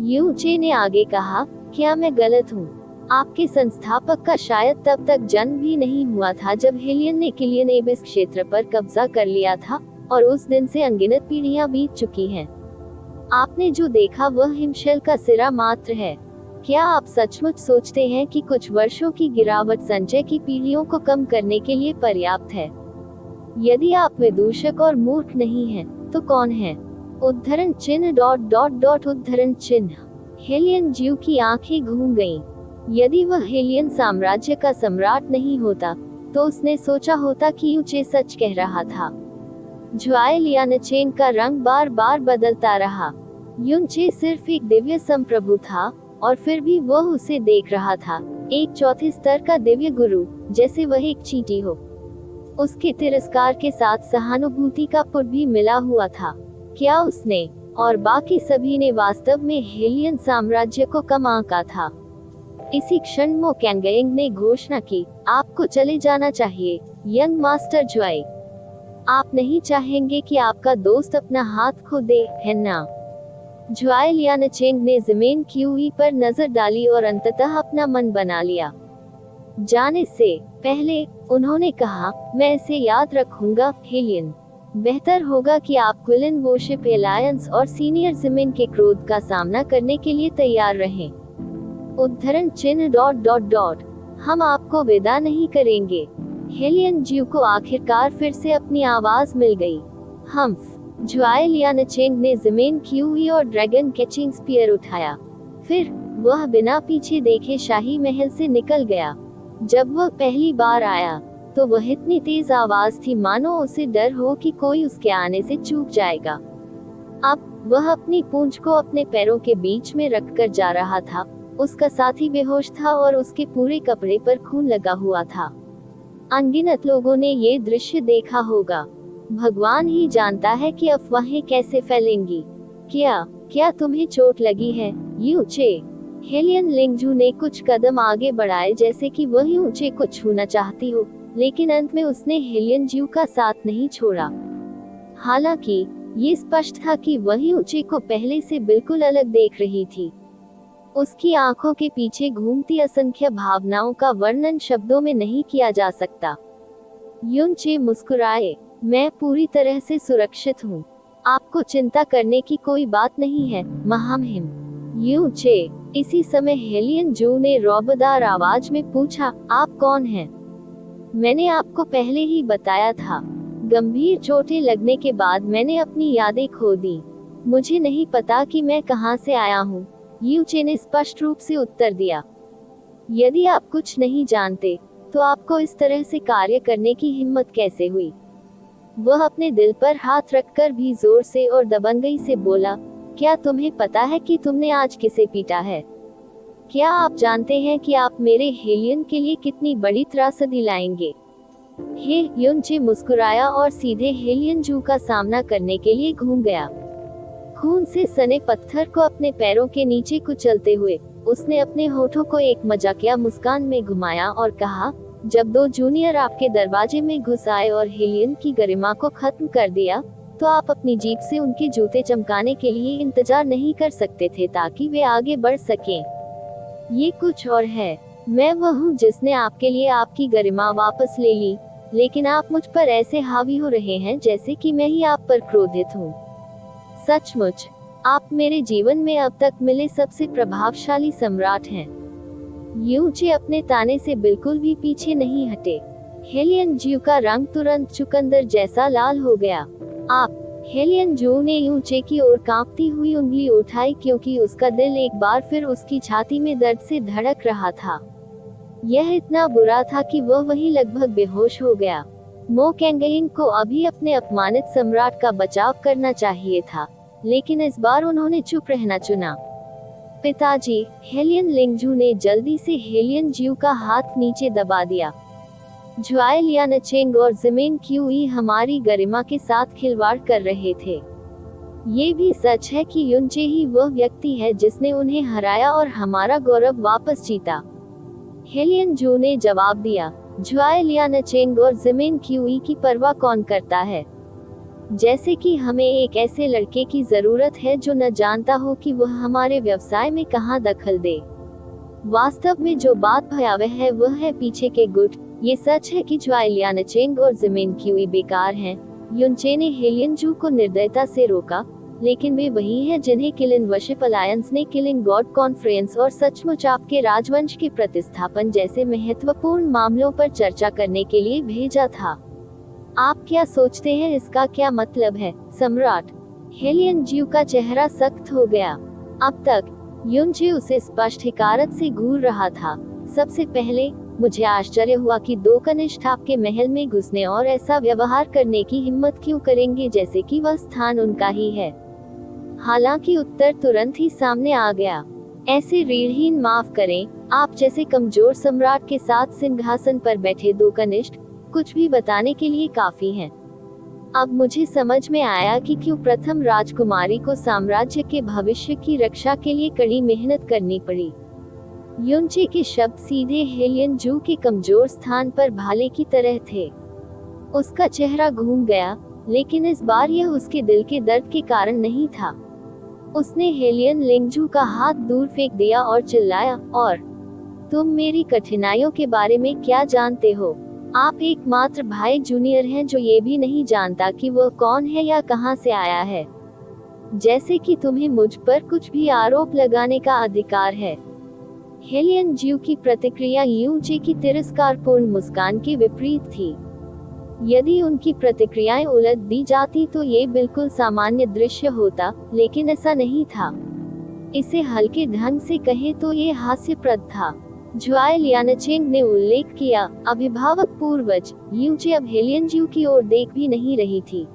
यूचे ने आगे कहा, क्या मैं गलत हूँ? आपके संस्थापक का शायद तब तक जन्म भी नहीं हुआ था जब हेलियन ने किलियन एबिस क्षेत्र पर कब्जा कर लिया था, और उस दिन से अनगिनत पीढ़ियां बीत चुकी हैं। आपने जो देखा वह हिमशैल का सिरा मात्र है। क्या आप सचमुच सोचते हैं कि कुछ वर्षों की गिरावट संचय की पीढ़ियों को कम करने के लिए पर्याप्त है? यदि आप विदूषक और मूर्ख नहीं हैं, तो कौन है? उद्धरण चिन्ह ... उद्धरण चिन्ह। हेलियन जीव की आंखें घूम गईं। यदि वह हेलियन साम्राज्य का सम्राट नहीं होता, तो उसने सोचा होता कि यूचे सच कह रहा था। जुआई लियानचेंग का रंग बार बार बदलता रहा। यूचे सिर्फ एक दिव्य संप्रभु था, और फिर भी वह उसे देख रहा था, एक चौथे स्तर का दिव्य गुरु, जैसे वह एक चींटी हो। उसके तिरस्कार के साथ सहानुभूति का पुट भी मिला हुआ था। क्या उसने और बाकी सभी ने वास्तव में हेलियन साम्राज्य को कम आंका था? इसी क्षण मो कैंगयंग ने घोषणा की, आपको चले जाना चाहिए, यंग मास्टर जुआई। आप नहीं चाहेंगे कि आपका दोस्त अपना हाथ खो दे, है ना? जुआई लियानचेंग ने जमीन क्यूई पर नजर डाली और अंततः अपना मन बना लिया। जाने से पहले उन्होंने कहा, मैं इसे याद रखूंगा, हेलियन। बेहतर होगा कि आप क्विलिन वर्शिप एलायंस और सीनियर जमीन के क्रोध का सामना करने के लिए तैयार रहें। उद्धरण चिन्ह ... हम आपको विदा नहीं करेंगे। हेलियन जीव को आखिरकार फिर से अपनी आवाज मिल गई। हम्फ। जुआई लियानचेंग ने जमीन क्यूई और ड्रैगन कैचिंग स्पीयर उठाया। फिर वह बिना पीछे देखे शाही महल से निकल गया। जब वह पहली बार आया, तो वह इतनी तेज आवाज थी मानो उसे डर हो कि कोई उसके आने से चूक जाएगा। अब वह अपनी पूंछ को अपने पैरों के बीच में रखकर जा रहा था। उसका साथी बेहोश था और उसके पूरे कपड़े पर खून लगा हुआ था। अनगिनत लोगों ने ये दृश्य देखा होगा। भगवान ही जानता है कि अफवाहें कैसे फैलेंगी। क्या तुम्हें चोट लगी है, यू चे? हेलियन लिंगजू ने कुछ कदम आगे बढ़ाए जैसे कि वह यू चे को छूना चाहती हो, लेकिन अंत में उसने हेलियन ज्यू का साथ नहीं छोड़ा। हालांकि ये स्पष्ट था कि वह यू चे को पहले से बिल्कुल अलग देख रही थी। उसकी आंखों के पीछे घूमती असंख्य भावनाओं का वर्णन शब्दों में नहीं किया जा सकता। युन चे मुस्कुराए, मैं पूरी तरह से सुरक्षित हूँ। आपको चिंता करने की कोई बात नहीं है, महामहिम। यू चे। इसी समय हेलियन जू ने रौबदार आवाज में पूछा, आप कौन हैं? मैंने आपको पहले ही बताया था। गंभीर चोटें लगने के बाद मैंने अपनी यादें खो दी। मुझे नहीं पता कि मैं कहां से आया हूँ, यू चे ने स्पष्ट रूप से उत्तर दिया। यदि आप कुछ नहीं जानते, तो आपको इस तरह से कार्य करने की हिम्मत कैसे हुई? वह अपने दिल पर हाथ रखकर भी जोर से और दबंगई से बोला, क्या तुम्हें पता है कि तुमने आज किसे पीटा है? क्या आप जानते हैं कि आप मेरे हेलियन के लिए कितनी बड़ी त्रासदी लाएंगे? हे युन चे मुस्कुराया और सीधे हेलियन जू का सामना करने के लिए घूम गया। खून से सने पत्थर को अपने पैरों के नीचे कुचलते हुए उसने अपने होठों को एक मजाकिया मुस्कान में घुमाया और कहा, जब दो जूनियर आपके दरवाजे में घुस आए और हेलियन की गरिमा को खत्म कर दिया, तो आप अपनी जीप से उनके जूते चमकाने के लिए इंतजार नहीं कर सकते थे ताकि वे आगे बढ़ सकें। ये कुछ और है। मैं वह हूँ जिसने आपके लिए आपकी गरिमा वापस ले ली, लेकिन आप मुझ पर ऐसे हावी हो रहे हैं जैसे कि मैं ही आप पर क्रोधित हूँ। सचमुच, आप मेरे जीवन में अब तक मिले सबसे प्रभावशाली सम्राट हैं। यू चे अपने ताने से बिल्कुल भी पीछे नहीं हटे। हेलियन ज्यू का रंग तुरंत चुकंदर जैसा लाल हो गया। आप? हेलियन ज्यू ने यू चे की ओर कांपती हुई उंगली उठाई क्योंकि उसका दिल एक बार फिर उसकी छाती में दर्द से धड़क रहा था। यह इतना बुरा था कि वह वहीं लगभग बेहोश हो गया। मो कैंगइन को अभी अपने अपमानित सम्राट का बचाव करना चाहिए था, लेकिन इस बार उन्होंने चुप रहना चुना। पिताजी, हेलियन लिंगजू ने जल्दी से हेलियन ज्यू का हाथ नीचे दबा दिया। ज्वाई लियानचेंग और जिमेन क्यूई हमारी गरिमा के साथ खिलवाड़ कर रहे थे। ये भी सच है कि युन चे ही वह व्यक्ति है जिसने उन्हें हराया और हमारा गौरव वापस जीता। हेलियन ज्यू ने जवाब दिया, ज्वाई लियानचेंग और जिमेन क्यूई की परवाह कौन करता है? जैसे कि हमें एक ऐसे लड़के की जरूरत है जो न जानता हो कि वह हमारे व्यवसाय में कहां दखल दे। वास्तव में जो बात भयावह है वह है पीछे के गुट। ये सच है कि ज्वाई लियानचेंग और जिमेन क्यूई बेकार हैं। युन चे ने हेलियन जू को निर्दयता से रोका, लेकिन वे वही हैं जिन्हें किलिन वर्शिप अलायंस ने किलिंग गॉड कॉन्फ्रेंस और सचमुच आपके राजवंश के प्रतिस्थापन जैसे महत्वपूर्ण मामलों पर चर्चा करने के लिए भेजा था। आप क्या सोचते हैं इसका क्या मतलब है, सम्राट? हेलियन ज्यू का चेहरा सख्त हो गया। अब तक युन चे उसे स्पष्ट हिकारत से घूर रहा था। सबसे पहले मुझे आश्चर्य हुआ कि दो कनिष्ठ आपके महल में घुसने और ऐसा व्यवहार करने की हिम्मत क्यों करेंगे जैसे कि वह स्थान उनका ही है। हालांकि उत्तर तुरंत ही सामने आ गया। ऐसे रीढ़हीन, माफ करें, आप जैसे कमजोर सम्राट के साथ सिंहासन पर बैठे दो कनिष्ठ कुछ भी बताने के लिए काफी हैं। अब मुझे समझ में आया कि क्यों प्रथम राजकुमारी को साम्राज्य के भविष्य की रक्षा के लिए कड़ी मेहनत करनी पड़ी। युन चे के शब्द सीधे हेलियन जू के कमजोर स्थान पर भाले की तरह थे। उसका चेहरा घूम गया, लेकिन इस बार यह उसके दिल के दर्द के कारण नहीं था। उसने हेलियन लिंगजू का हाथ दूर फेंक दिया और चिल्लाया, और तुम मेरी कठिनाइयों के बारे में क्या जानते हो? आप एकमात्र भाई जूनियर हैं जो ये भी नहीं जानता कि वह कौन है या कहां से आया है। जैसे कि तुम्हें मुझ पर कुछ भी आरोप लगाने का अधिकार है। हेलियन ज्यू की प्रतिक्रिया यू चे की तिरस्कारपूर्ण मुस्कान के विपरीत थी। यदि उनकी प्रतिक्रियाएं उलट दी जाती तो ये बिल्कुल सामान्य दृश्य होता, लेकिन ऐसा नहीं था। इसे हल्के ढंग से कहे तो ये हास्यप्रद था। ज्वाई लियानचेंग ने उल्लेख किया, अभिभावक पूर्वज। यू चे अब हेलियन ज्यू की ओर देख भी नहीं रही थी।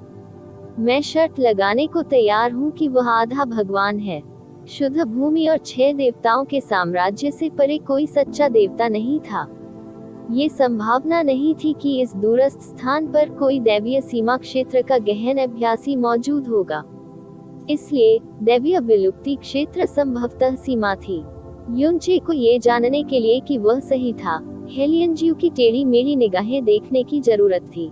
मैं शर्त लगाने को तैयार हूँ कि वह आधा भगवान है। शुद्ध भूमि और 6 देवताओं के साम्राज्य से परे कोई सच्चा देवता नहीं था। ये संभावना नहीं थी कि इस दूरस्थ स्थान पर कोई दैवीय सीमा क्षेत्र का गहन अभ्यासी मौजूद होगा। इसलिए दैवीय विलुप्ति क्षेत्र संभवतः सीमा थी। युनचे को ये जानने के लिए कि वह सही था, हेलियन जीव की टेढ़ी मेढ़ी निगाहें देखने की जरूरत थी।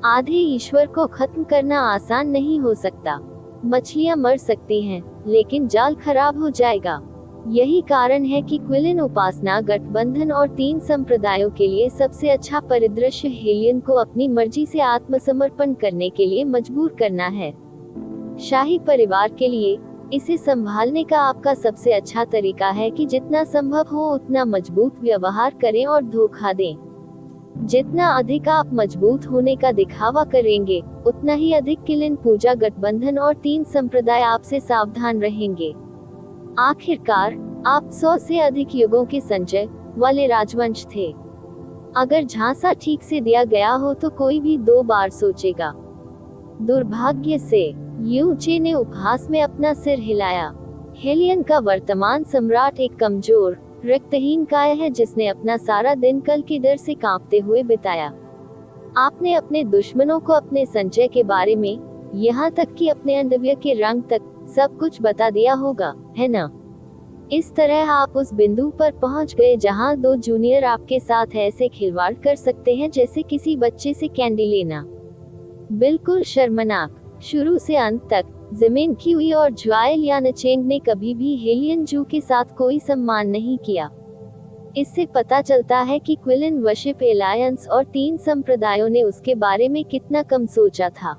आधे ईश्वर को खत्म करना आसान नहीं हो सकता। मछलियां मर सकती हैं, लेकिन जाल खराब हो जाएगा। यही कारण है कि क्विलिन उपासना गठबंधन और 3 संप्रदायों के लिए सबसे अच्छा परिदृश्य हेलियन को अपनी मर्जी से आत्मसमर्पण करने के लिए मजबूर करना है। शाही परिवार के लिए इसे संभालने का आपका सबसे अच्छा तरीका है कि जितना संभव हो उतना मजबूत व्यवहार करें और धोखा दें। जितना अधिक आप मजबूत होने का दिखावा करेंगे, उतना ही अधिक क्विलिन पूजा गठबंधन और 3 संप्रदाय आपसे सावधान रहेंगे। आखिरकार आप 100 से अधिक युगों के संचय वाले राजवंश थे। अगर झांसा ठीक से दिया गया हो तो कोई भी 2 बार सोचेगा। दुर्भाग्य से युचे ने उपहास में अपना सिर हिलाया। हेलियन का वर्तमान सम्राट एक कमजोर, रक्तहीन काय है जिसने अपना सारा दिन कल के डर से कांपते हुए बिताया। आपने अपने दुश्मनों को अपने संचय के बारे में, यहाँ तक कि अपने अंडव्य के रंग तक, सब कुछ बता दिया होगा, है ना? इस तरह आप उस बिंदु पर पहुंच गए जहां 2 जूनियर आपके साथ ऐसे खिलवाड़ कर सकते हैं जैसे किसी बच्चे से कैंडी लेना। बिल्कुल शर्मनाक। शुरू से अंत तक जिमिन क्यूई और ज्वाई लियानचेंग ने कभी भी हेलियन जू के साथ कोई सम्मान नहीं किया। इससे पता चलता है कि क्विलिन वर्शिप एलायंस और 3 संप्रदायों ने उसके बारे में कितना कम सोचा था।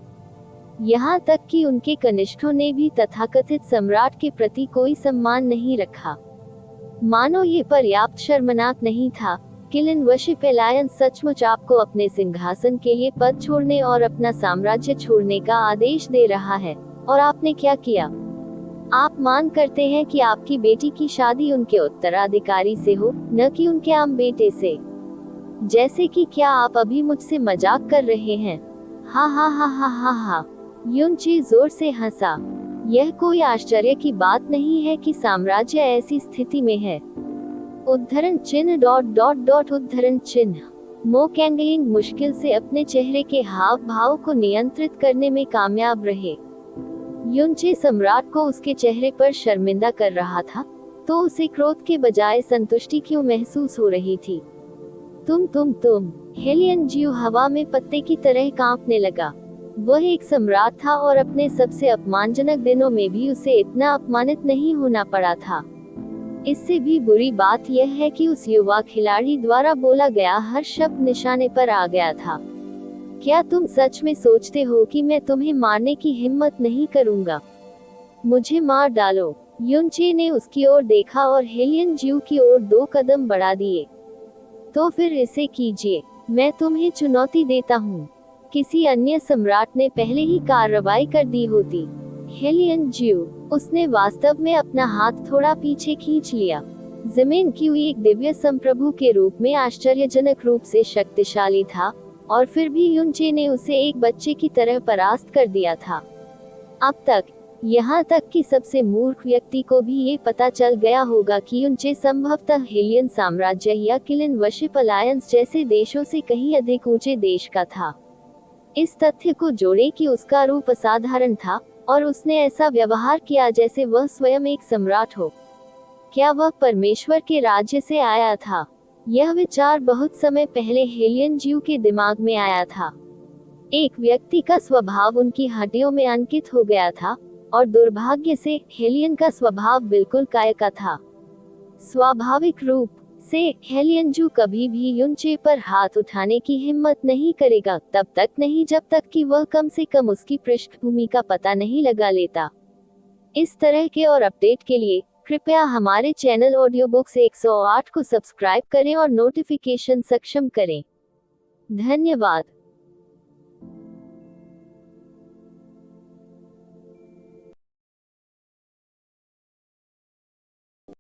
यहाँ तक कि उनके कनिष्ठों ने भी तथाकथित सम्राट के प्रति कोई सम्मान नहीं रखा। मानो ये पर्याप्त शर्मनाक नहीं था, क्विलिन वर्शिप एलायंस सचमुच आपको अपने सिंहासन के लिए पद छोड़ने और अपना साम्राज्य छोड़ने का आदेश दे रहा है। और आपने क्या किया? आप मान करते हैं कि आपकी बेटी की शादी उनके उत्तराधिकारी से हो, न कि उनके आम बेटे से। जैसे कि क्या आप अभी मुझसे मजाक कर रहे हैं? हा हा हा हा हा हा। युनची जोर से हंसा। यह कोई आश्चर्य की बात नहीं है कि साम्राज्य ऐसी स्थिति में है। उद्धरण चिन्ह उद्धरण चिन्ह। मो कैंगयिंग मुश्किल से अपने चेहरे के हाव भाव को नियंत्रित करने में कामयाब रहे। युनचे सम्राट को उसके चेहरे पर शर्मिंदा कर रहा था, तो उसे क्रोध के बजाय संतुष्टि क्यों महसूस हो रही थी? तुम। हेलियन जीव हवा में पत्ते की तरह कांपने लगा। वह एक सम्राट था और अपने सबसे अपमानजनक दिनों में भी उसे इतना अपमानित नहीं होना पड़ा था। इससे भी बुरी बात यह है कि उस युवा खिलाड़ी द्वारा बोला गया हर शब्द निशाने पर आ गया था। क्या तुम सच में सोचते हो कि मैं तुम्हें मारने की हिम्मत नहीं करूंगा? मुझे मार डालो। युनचे ने उसकी ओर देखा और हेलियन जीव की ओर 2 कदम बढ़ा दिए। तो फिर इसे कीजिए, मैं तुम्हें चुनौती देता हूँ। किसी अन्य सम्राट ने पहले ही कार्रवाई कर दी होती। हेलियन जीव, उसने वास्तव में अपना हाथ थोड़ा पीछे खींच लिया। जिमिन क्यूई एक दिव्य संप्रभु के रूप में आश्चर्यजनक रूप से शक्तिशाली था, और फिर भी युनचे ने उसे एक बच्चे की तरह परास्त कर दिया था। अब तक, यहाँ तक कि सबसे मूर्ख व्यक्ति को भी ये पता चल गया होगा कि युनचे संभवतः हेलियन साम्राज्य या क्विलिन वर्शिप अलायंस जैसे देशों से कहीं अधिक ऊंचे देश का था। इस तथ्य को जोड़ें कि उसका रूप असाधारण था, और उसने ऐसा व्यवहार किया जैसे वह स्वयं एक सम्राट हो। क्या वह परमेश्वर के राज्य से आया था? यह विचार बहुत समय पहले हेलियन जीव के दिमाग में आया था। एक व्यक्ति का स्वभाव उनकी हड्डियों में अंकित हो गया था, और दुर्भाग्य से हेलियन का स्वभाव बिल्कुल काय का था। स्वाभाविक रूप से हेलियन जू कभी भी युनचे पर हाथ उठाने की हिम्मत नहीं करेगा, तब तक नहीं जब तक कि वह कम से कम उसकी पृष्ठभूमि का पता नहीं लगा लेता। इस तरह के और अपडेट के लिए कृपया हमारे चैनल ऑडियो बुक्स 108 को सब्सक्राइब करें और नोटिफिकेशन सक्षम करें। धन्यवाद।